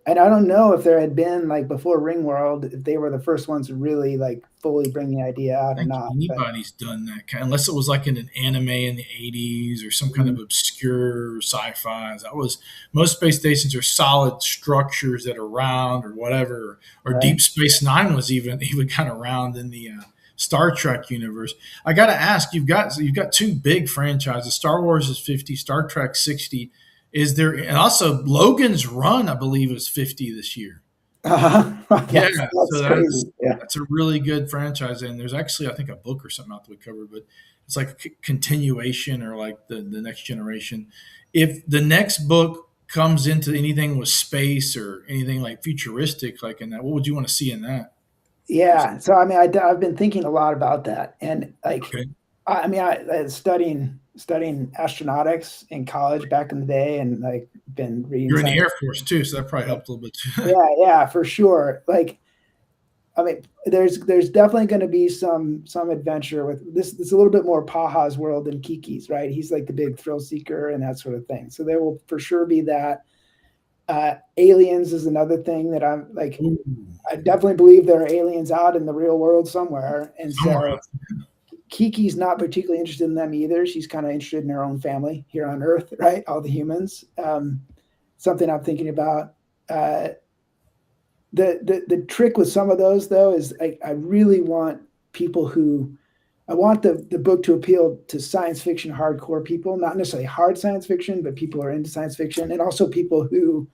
[SPEAKER 2] and I don't know if there had been like before Ringworld, if they were the first ones to really like fully bring the idea out
[SPEAKER 1] I
[SPEAKER 2] or
[SPEAKER 1] think
[SPEAKER 2] not. But
[SPEAKER 1] anybody's done that kind, unless it was like in an anime in the '80s or some kind
[SPEAKER 2] mhm,
[SPEAKER 1] of obscure sci-fi. That was most space stations are solid structures that are round or whatever. Or
[SPEAKER 2] right.
[SPEAKER 1] Deep Space Nine was even kind of round in the Star Trek universe. I got to ask, you've got two big franchises. Star Wars is 50, Star Trek 60. Is there and also Logan's Run, I believe, is 50 this year.
[SPEAKER 2] Uh-huh.
[SPEAKER 1] Yeah, so
[SPEAKER 2] That's
[SPEAKER 1] that's
[SPEAKER 2] crazy. Yeah.
[SPEAKER 1] that's a really good franchise, and there's actually I think a book or something out that we covered, but it's like a continuation or like the next generation. If the next book comes into anything with space or anything like futuristic, like in that, what would you want to see in that?
[SPEAKER 2] Yeah. So I mean, I've been thinking a lot about that, and like,
[SPEAKER 1] Okay,
[SPEAKER 2] I mean, I studying astronautics in college back in the day, and like been reading
[SPEAKER 1] you're in the
[SPEAKER 2] science.
[SPEAKER 1] Air Force too, so that probably helped a little bit too.
[SPEAKER 2] Yeah, yeah, for sure. Like, I mean, there's definitely going to be some adventure with this. It's a little bit more Paha's world than Kiki's, right? He's like the big thrill seeker and that sort of thing. So there will for sure be that. Aliens is another thing that I'm like.
[SPEAKER 1] Ooh,
[SPEAKER 2] I definitely believe there are aliens out in the real world somewhere, and
[SPEAKER 1] somewhere
[SPEAKER 2] so
[SPEAKER 1] out
[SPEAKER 2] Kiki's not particularly interested in them either. She's kind of interested in her own family here on Earth, right? All the humans. Something I'm thinking about. Uh, the trick with some of those though is I really want people who I want the book to appeal to science fiction hardcore people, not necessarily hard science fiction, but people who are into science fiction, and also people who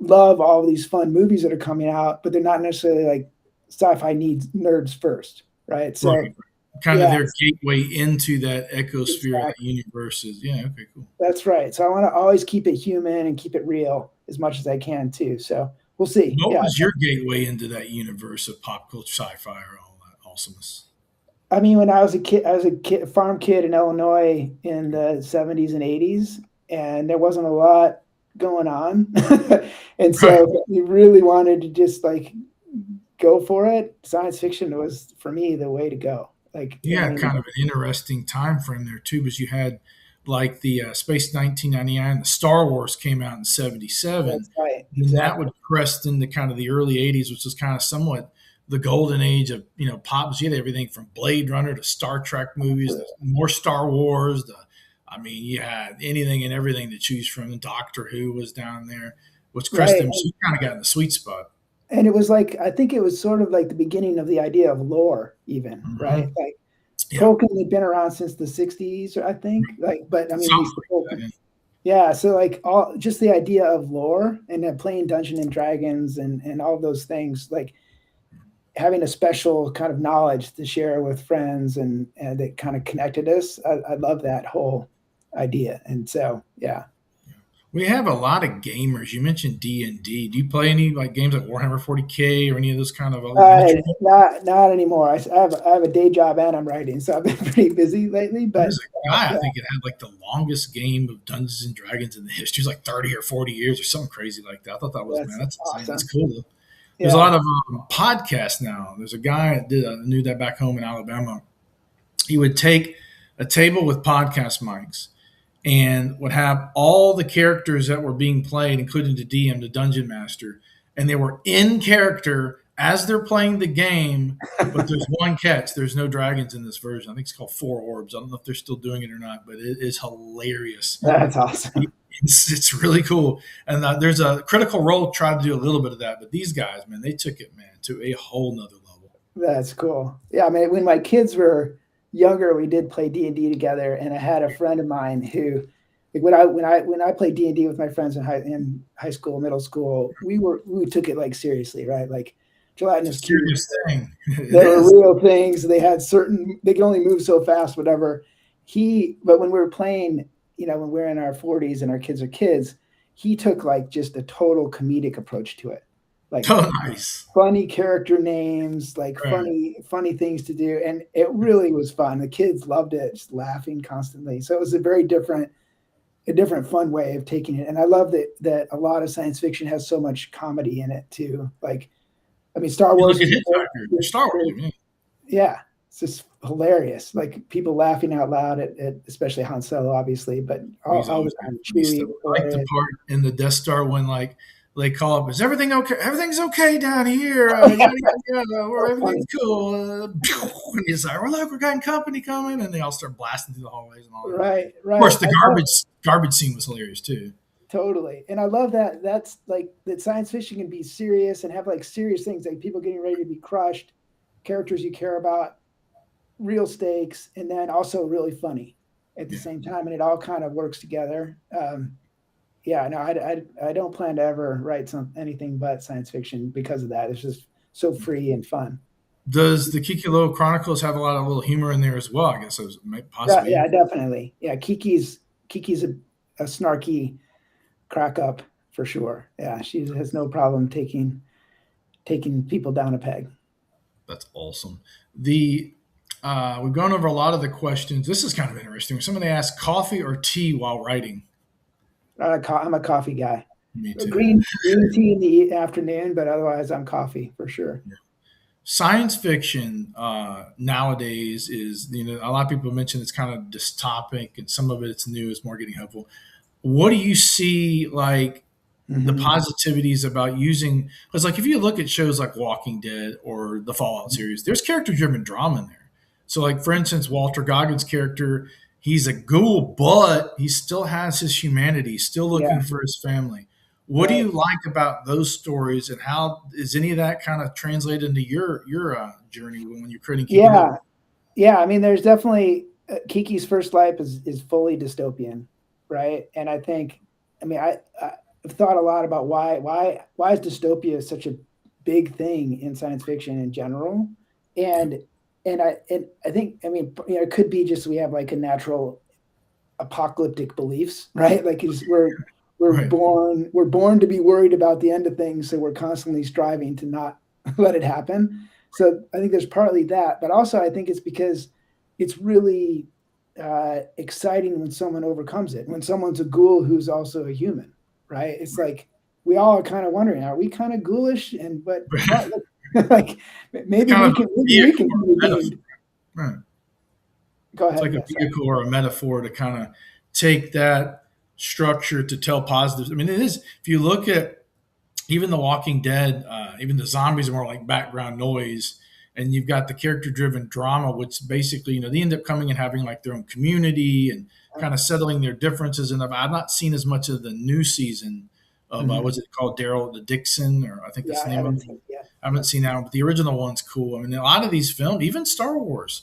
[SPEAKER 2] love all these fun movies that are coming out, but they're not necessarily like sci-fi needs nerds first, right?
[SPEAKER 1] there.
[SPEAKER 2] So
[SPEAKER 1] Right. Kind of
[SPEAKER 2] yeah,
[SPEAKER 1] their gateway into that ecosphere, that
[SPEAKER 2] exactly.
[SPEAKER 1] universe is, yeah, okay, cool.
[SPEAKER 2] That's right. So I want to always keep it human and keep it real as much as I can too. So we'll see.
[SPEAKER 1] What
[SPEAKER 2] Yeah.
[SPEAKER 1] was your gateway into that universe of pop culture, sci-fi, or all that awesomeness?
[SPEAKER 2] I mean, when I was a farm kid in Illinois in the 70s and 80s, and there wasn't a lot. going on. And
[SPEAKER 1] Right.
[SPEAKER 2] so if you really wanted to just like go for it, science fiction was for me the way to go. Like,
[SPEAKER 1] You
[SPEAKER 2] I
[SPEAKER 1] had
[SPEAKER 2] mean,
[SPEAKER 1] kind of an interesting time frame there too, because you had like the Space 1999, the Star Wars came out in '77,
[SPEAKER 2] that's right.
[SPEAKER 1] and that would
[SPEAKER 2] Exactly.
[SPEAKER 1] crest into kind of the early '80s, which was kind of somewhat the golden age of pops. You had everything from Blade Runner to Star Trek movies, the more Star Wars. I mean, you had anything and everything to choose from. And Doctor Who was down there, which crest
[SPEAKER 2] Right.
[SPEAKER 1] them. So you kind of got in the sweet spot.
[SPEAKER 2] And it was like, I think it was sort of like the beginning of the idea of lore, even, right?
[SPEAKER 1] Hmm.
[SPEAKER 2] Like
[SPEAKER 1] Yeah,
[SPEAKER 2] Tolkien had been around since the 60s, I think. Like, but I mean,
[SPEAKER 1] something
[SPEAKER 2] these
[SPEAKER 1] like
[SPEAKER 2] Tolkien,
[SPEAKER 1] that.
[SPEAKER 2] yeah. So like all just the idea of lore and then playing Dungeons and Dragons and all those things, like having a special kind of knowledge to share with friends and it kind of connected us. I love that whole idea. And so, yeah.
[SPEAKER 1] We have a lot of gamers. You mentioned D&D. Do you play any like games like Warhammer 40K or any of those kind of miniature games?
[SPEAKER 2] Not anymore. I have a day job and I'm writing, so I've been pretty busy lately. But
[SPEAKER 1] There's a guy I
[SPEAKER 2] yeah,
[SPEAKER 1] think it had like the longest game of Dungeons and Dragons in the history. It's like 30 or 40 years or something crazy like that. I thought that was, man,
[SPEAKER 2] that's
[SPEAKER 1] that's insane. That's
[SPEAKER 2] awesome.
[SPEAKER 1] cool though. There's a
[SPEAKER 2] Yeah.
[SPEAKER 1] lot of podcasts now. There's a guy that did I knew that back home in Alabama. He would take a table with podcast mics and would have all the characters that were being played, including the DM, the dungeon master, and they were in character as they're playing the game. But there's one catch: there's no dragons in this version. I think it's called Four Orbs. I don't know if they're still doing it or not, but it is hilarious.
[SPEAKER 2] That's awesome.
[SPEAKER 1] It's really cool. And there's a Critical Role tried to do a little bit of that, but these guys, man, they took it, man, to a whole nother level.
[SPEAKER 2] That's cool. Yeah, I mean, when my kids were younger, we did play D&D together, and I had a friend of mine who, like, when I played D&D with my friends in high school, middle school, we took it like seriously, right? Like
[SPEAKER 1] It's a
[SPEAKER 2] gelatinous cubes.
[SPEAKER 1] serious thing. It
[SPEAKER 2] They were
[SPEAKER 1] is.
[SPEAKER 2] real things. They could only move so fast, whatever. But when we were playing, when we're in our 40s and our kids are kids, he took like just a total comedic approach to it. Like
[SPEAKER 1] Oh, nice.
[SPEAKER 2] funny character names, like
[SPEAKER 1] Right.
[SPEAKER 2] funny things to do. And it really was fun. The kids loved it, just laughing constantly. So it was a different fun way of taking it. And I love that a lot of science fiction has so much comedy in it too. Like, I mean, Star
[SPEAKER 1] You look
[SPEAKER 2] Wars
[SPEAKER 1] at
[SPEAKER 2] is
[SPEAKER 1] Hitchhiker, Star Wars, you mean?
[SPEAKER 2] yeah, it's just hilarious. Like people laughing out loud at especially Han Solo, obviously, but
[SPEAKER 1] He's
[SPEAKER 2] all the
[SPEAKER 1] always got
[SPEAKER 2] time
[SPEAKER 1] funny stuff.
[SPEAKER 2] Chewie was
[SPEAKER 1] I like the
[SPEAKER 2] hilarious.
[SPEAKER 1] part in the Death Star when like they call up, "Is everything okay? Everything's okay down here.
[SPEAKER 2] Oh, yeah,
[SPEAKER 1] Yada, yada, yada,
[SPEAKER 2] so
[SPEAKER 1] everything's
[SPEAKER 2] funny.
[SPEAKER 1] cool." And he's like, "Well, look, we're getting company coming," and they all start blasting through the hallways and all that.
[SPEAKER 2] Right,
[SPEAKER 1] Of course,
[SPEAKER 2] right.
[SPEAKER 1] the
[SPEAKER 2] I love
[SPEAKER 1] garbage scene was hilarious too.
[SPEAKER 2] totally, and I love that. That's like that science fiction can be serious and have like serious things, like people getting ready to be crushed, characters you care about, real stakes, and then also really funny at the
[SPEAKER 1] Yeah.
[SPEAKER 2] same time, and it all kind of works together. Yeah, no, I don't plan to ever write anything but science fiction because of that. It's just so free and fun.
[SPEAKER 1] Does the Kikiloa Chronicles have a lot of little humor in there as well? I guess it was
[SPEAKER 2] Yeah,
[SPEAKER 1] possibly.
[SPEAKER 2] yeah, definitely. Yeah, Kiki's a snarky crack up for sure. Yeah, she has no problem taking people down a peg.
[SPEAKER 1] That's awesome. The we've gone over a lot of the questions. This is kind of interesting. Somebody asked coffee or tea while writing.
[SPEAKER 2] I'm a coffee guy.
[SPEAKER 1] Me
[SPEAKER 2] A
[SPEAKER 1] too.
[SPEAKER 2] green tea in the afternoon, but otherwise I'm coffee for sure.
[SPEAKER 1] Science fiction nowadays is a lot of people mention it's kind of dystopic and some of it's new. It's more getting hopeful. What do you see like the
[SPEAKER 2] Hmm.
[SPEAKER 1] positivities about using? Because like if you look at shows like Walking Dead or the Fallout series, there's character driven drama in there. So like for instance, Walter Goggins' character, he's a ghoul, but he still has his humanity, he's still looking
[SPEAKER 2] Yeah,
[SPEAKER 1] for his family. What do
[SPEAKER 2] right.
[SPEAKER 1] you like about those stories, and how is any of that kind of translated into your journey when you're creating Kikiloa?
[SPEAKER 2] Yeah, yeah. I mean, there's definitely Kiki's first life is fully dystopian, right? And I think, I mean, I've thought a lot about why is dystopia such a big thing in science fiction in general, and and I think, I mean, it could be just we have like a natural apocalyptic beliefs, right? Like is
[SPEAKER 1] Right.
[SPEAKER 2] we're born to be worried about the end of things, so we're constantly striving to not let it happen. So I think there's partly that, but also I think it's because it's really exciting when someone overcomes it, when someone's a ghoul who's also a human, right? It's like we all are kind of wondering, are we kind of ghoulish? And but what, like
[SPEAKER 1] It's
[SPEAKER 2] maybe
[SPEAKER 1] kind of a
[SPEAKER 2] we can
[SPEAKER 1] vehicle
[SPEAKER 2] be
[SPEAKER 1] or a
[SPEAKER 2] redeemed.
[SPEAKER 1] metaphor. Right.
[SPEAKER 2] Go
[SPEAKER 1] It's
[SPEAKER 2] ahead.
[SPEAKER 1] like a
[SPEAKER 2] Yeah, sorry.
[SPEAKER 1] vehicle or a metaphor to kind of take that structure to tell positives. I mean, it is, if you look at even The Walking Dead, even the zombies are more like background noise. And you've got the character driven drama, which basically, they end up coming and having like their own community and kind of settling their differences. And I've not seen as much of the new season of,
[SPEAKER 2] Mhm.
[SPEAKER 1] what's it called? Daryl the Dixon, or I think that's
[SPEAKER 2] Yeah,
[SPEAKER 1] the
[SPEAKER 2] I
[SPEAKER 1] name of
[SPEAKER 2] haven't
[SPEAKER 1] it.
[SPEAKER 2] seen it yet.
[SPEAKER 1] I haven't seen that one, but the original one's cool. I mean, a lot of these films, even Star Wars,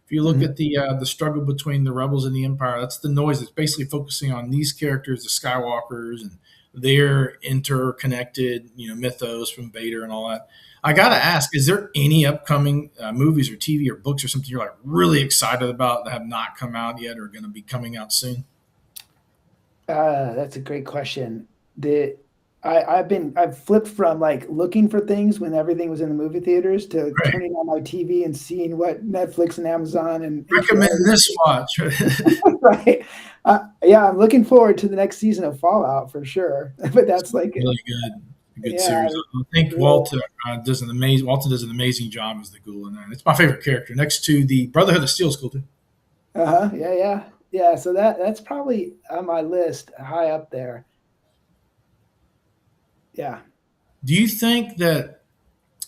[SPEAKER 1] if you look
[SPEAKER 2] Mhm.
[SPEAKER 1] at the struggle between the rebels and the Empire, that's the noise that's basically focusing on these characters, the Skywalkers, and their interconnected, mythos from Vader and all that. I gotta ask: is there any upcoming movies or TV or books or something you're like really excited about that have not come out yet or going to be coming out soon?
[SPEAKER 2] That's a great question. The I've flipped from like looking for things when everything was in the movie theaters to
[SPEAKER 1] Right.
[SPEAKER 2] turning on my TV and seeing what Netflix and Amazon and HBO.
[SPEAKER 1] Recommend this watch.
[SPEAKER 2] Right. Yeah, I'm looking forward to the next season of Fallout for sure. But
[SPEAKER 1] It's
[SPEAKER 2] that's like,
[SPEAKER 1] really good
[SPEAKER 2] yeah,
[SPEAKER 1] series. I think
[SPEAKER 2] really.
[SPEAKER 1] Walter does an amazing job as the ghoul in that. It's my favorite character, next to the Brotherhood of Steel Skull too.
[SPEAKER 2] Uh-huh. Yeah, yeah. Yeah, so that's probably on my list, high up there. Yeah.
[SPEAKER 1] Do you think that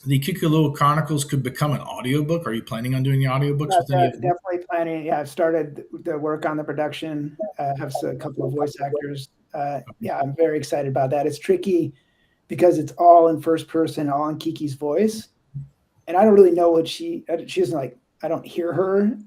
[SPEAKER 1] the Kikiloa Chronicles could become an audiobook? Are you planning on doing the audiobooks with any of them?
[SPEAKER 2] Definitely planning. Yeah, I've started the work on the production. Have a couple of voice actors. Yeah, I'm very excited about that. It's tricky because it's all in first person, all in Kiki's voice, and I don't really know what she doesn't like. I don't hear her,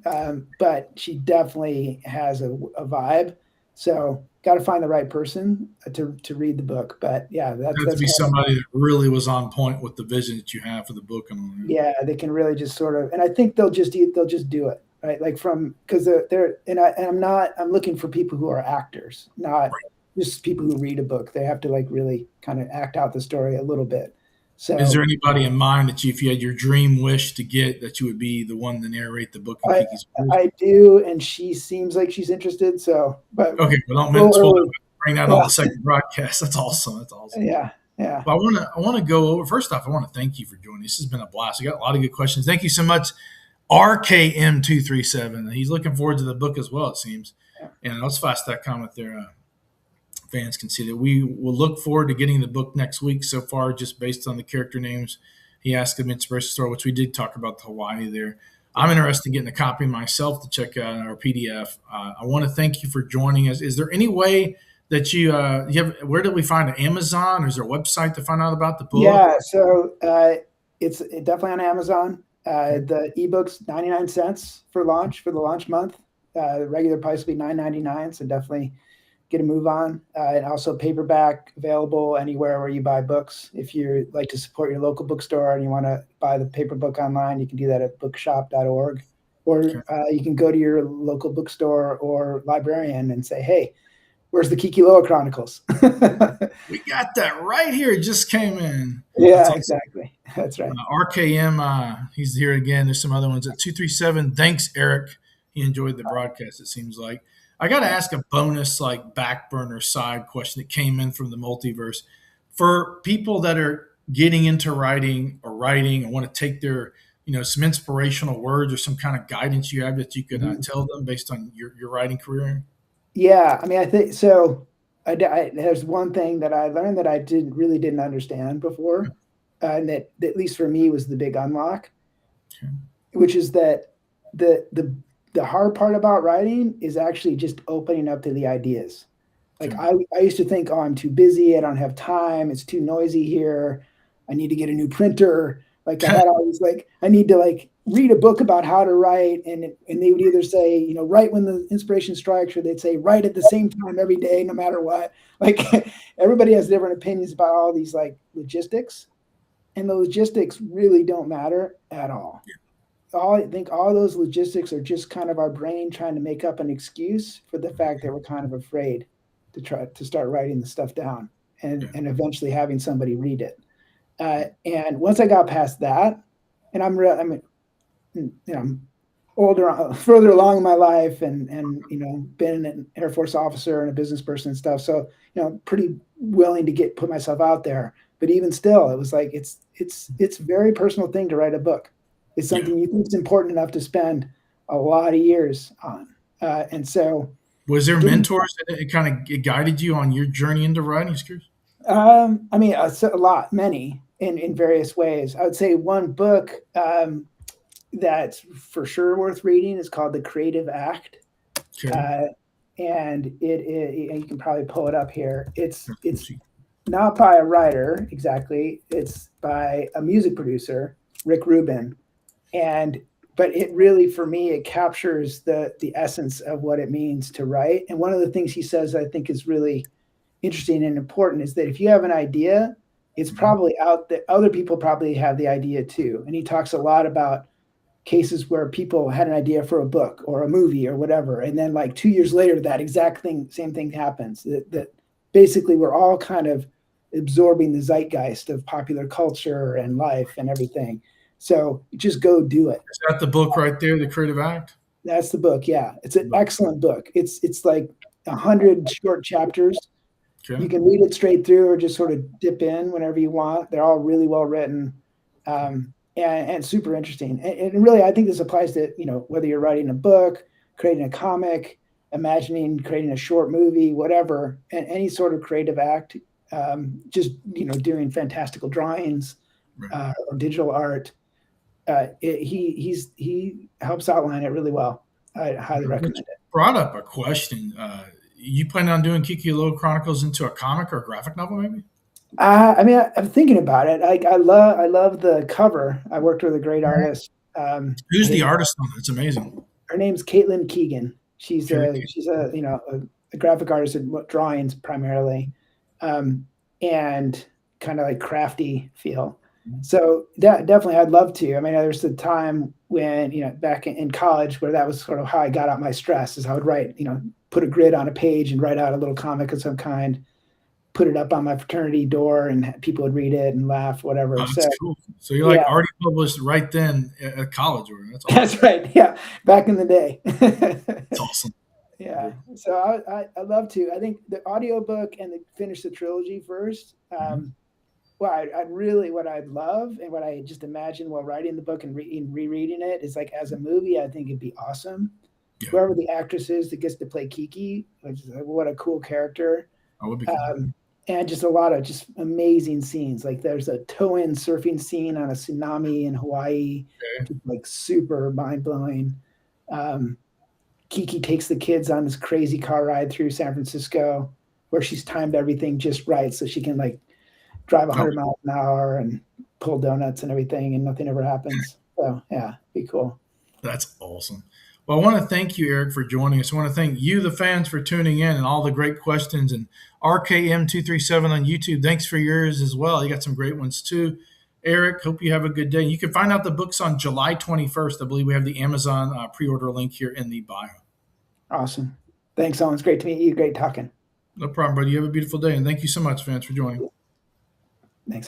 [SPEAKER 2] but she definitely has a vibe. So got to find the right person to read the book. But yeah,
[SPEAKER 1] It has to
[SPEAKER 2] that's
[SPEAKER 1] be
[SPEAKER 2] kind of,
[SPEAKER 1] somebody that really was on point with the vision that you have for the book and all that.
[SPEAKER 2] yeah, they can really just sort of, and I think they'll just do it, right? Like from because they're and I'm looking for people who are actors, not just people who read a book. They have to like really kind of act out the story a little bit.
[SPEAKER 1] Is there
[SPEAKER 2] So
[SPEAKER 1] anybody in mind that if you had your dream wish to get, that you would be the one to narrate the book in
[SPEAKER 2] I
[SPEAKER 1] Kiki's voice?
[SPEAKER 2] I do, and she seems like she's interested. So, but
[SPEAKER 1] Okay, well,
[SPEAKER 2] a little
[SPEAKER 1] spoil
[SPEAKER 2] early.
[SPEAKER 1] that. Bring that on
[SPEAKER 2] Yeah,
[SPEAKER 1] the second broadcast. That's awesome. That's awesome.
[SPEAKER 2] yeah, yeah.
[SPEAKER 1] Well, I want to go over. First off, I want to thank you for joining. This has been a blast. I got a lot of good questions. Thank you so much, RKM237. He's looking forward to the book as well. It seems,
[SPEAKER 2] Yeah.
[SPEAKER 1] and let's flash that comment there. Fans can see that we will look forward to getting the book next week. So far, just based on the character names, he asked him inspiration story, which we did talk about the Hawaii there. I'm interested in getting a copy myself to check out our PDF. I want to thank you for joining us. Is there any way that you have? Where do we find it? Amazon, or is there a website to find out about the book?
[SPEAKER 2] Yeah, so it's definitely on Amazon. The ebook's 99 cents for the launch month. The regular price will be 9.99. So definitely get a move on. And also paperback available anywhere where you buy books. If you like to support your local bookstore and you want to buy the paper book online, you can do that at bookshop.org. Or
[SPEAKER 1] Okay.
[SPEAKER 2] you can go to your local bookstore or librarian and say, hey, where's the Kikiloa Chronicles?
[SPEAKER 1] We got that right here. It just came in. That's
[SPEAKER 2] Yeah,
[SPEAKER 1] awesome.
[SPEAKER 2] exactly. That's right.
[SPEAKER 1] RKM, he's here again. There's some other ones at 237. Thanks, Eric. He enjoyed the broadcast, it seems like. I got to ask a bonus, like back burner side question that came in from the multiverse. For people that are getting into writing and want to take their, some inspirational words or some kind of guidance you have that you could
[SPEAKER 2] Mhm.
[SPEAKER 1] tell them based on your writing career.
[SPEAKER 2] Yeah, I mean, I think so. There's one thing that I learned that I didn't understand before, and that at least for me was the big unlock,
[SPEAKER 1] Okay.
[SPEAKER 2] which is that the the the hard part about writing is actually just opening up to the ideas. Like
[SPEAKER 1] Okay.
[SPEAKER 2] I used to think, oh, I'm too busy, I don't have time, it's too noisy here, I need to get a new printer. Like I had always like I need to like read a book about how to write, and they would either say, write when the inspiration strikes, or they'd say write at the same time every day, no matter what. Like everybody has different opinions about all these like logistics, and the logistics really don't matter at all. I think all those logistics are just kind of our brain trying to make up an excuse for the fact that we're kind of afraid to try to start writing the stuff down
[SPEAKER 1] Yeah.
[SPEAKER 2] and eventually having somebody read it. And once I got past that, and I'm real, I mean, I'm further along in my life, and been an Air Force officer and a business person and stuff. So pretty willing to put myself out there. But even still, it was like it's a very personal thing to write a book. It's something you think is important enough to spend a lot of years on. And so,
[SPEAKER 1] Was there mentors that kind of guided you on your journey into writing?
[SPEAKER 2] I mean, a lot, many in various ways. I would say one book that's for sure worth reading is called The Creative Act.
[SPEAKER 1] Okay.
[SPEAKER 2] And you can probably pull it up here. It's not by a writer exactly. It's by a music producer, Rick Rubin. But it really, for me, it captures the essence of what it means to write. And one of the things he says I think is really interesting and important is that if you have an idea, it's probably out there. Other people probably have the idea too. And he talks a lot about cases where people had an idea for a book or a movie or whatever. And then like 2 years later, that exact same thing happens. That basically we're all kind of absorbing the zeitgeist of popular culture and life and everything. So just go do it.
[SPEAKER 1] Is that the book right there, The Creative Act?
[SPEAKER 2] That's the book. Yeah. It's an excellent book. It's like 100 short chapters. Okay. You can read it straight through or just sort of dip in whenever you want. They're all really well written. And super interesting. And really, I think this applies to, whether you're writing a book, creating a comic, creating a short movie, whatever, and any sort of creative act, just, doing fantastical drawings or digital art. He helps outline it really well. I highly recommend it.
[SPEAKER 1] Brought up a question. You plan on doing Kikiloa Chronicles into a comic or a graphic novel, maybe?
[SPEAKER 2] I mean, I'm thinking about it. I love the cover. I worked with a great artist.
[SPEAKER 1] Who's the artist on it? It's amazing.
[SPEAKER 2] Her name's Caitlin Keegan. She's a graphic artist in drawings primarily, and kind of like crafty feel. So definitely, I'd love to. I mean, there's a time when back in college where that was sort of how I got out my stress. Is I would write, put a grid on a page and write out a little comic of some kind. Put it up on my fraternity door and people would read it and laugh, whatever.
[SPEAKER 1] Oh, that's cool. So you're already published right then at college. That's awesome.
[SPEAKER 2] That's right. Yeah. Back in the day.
[SPEAKER 1] That's awesome.
[SPEAKER 2] Yeah. So I love to. I think the audiobook and finish the trilogy first. What I'd love and what I just imagine while writing the book and rereading it is like as a movie, I think it'd be awesome. Yeah. Whoever the actress is that gets to play Kiki, what a cool character.
[SPEAKER 1] That would be cool.
[SPEAKER 2] And just a lot of just amazing scenes. Like there's a toe-in surfing scene on a tsunami in Hawaii, like super mind-blowing. Kiki takes the kids on this crazy car ride through San Francisco where she's timed everything just right so she can like drive 100 miles an hour and pull donuts and everything and nothing ever happens. So yeah, be cool.
[SPEAKER 1] That's awesome. Well, I want to thank you, Erik, for joining us. I want to thank you, the fans, for tuning in and all the great questions. And RKM237 on YouTube, thanks for yours as well. You got some great ones too. Erik, hope you have a good day. You can find out the books on July 21st. I believe we have the Amazon pre-order link here in the bio.
[SPEAKER 2] Awesome. Thanks, Owen. It's great to meet you. Great talking.
[SPEAKER 1] No problem, buddy. You have a beautiful day. And thank you so much, fans, for joining.
[SPEAKER 2] Thanks, everybody.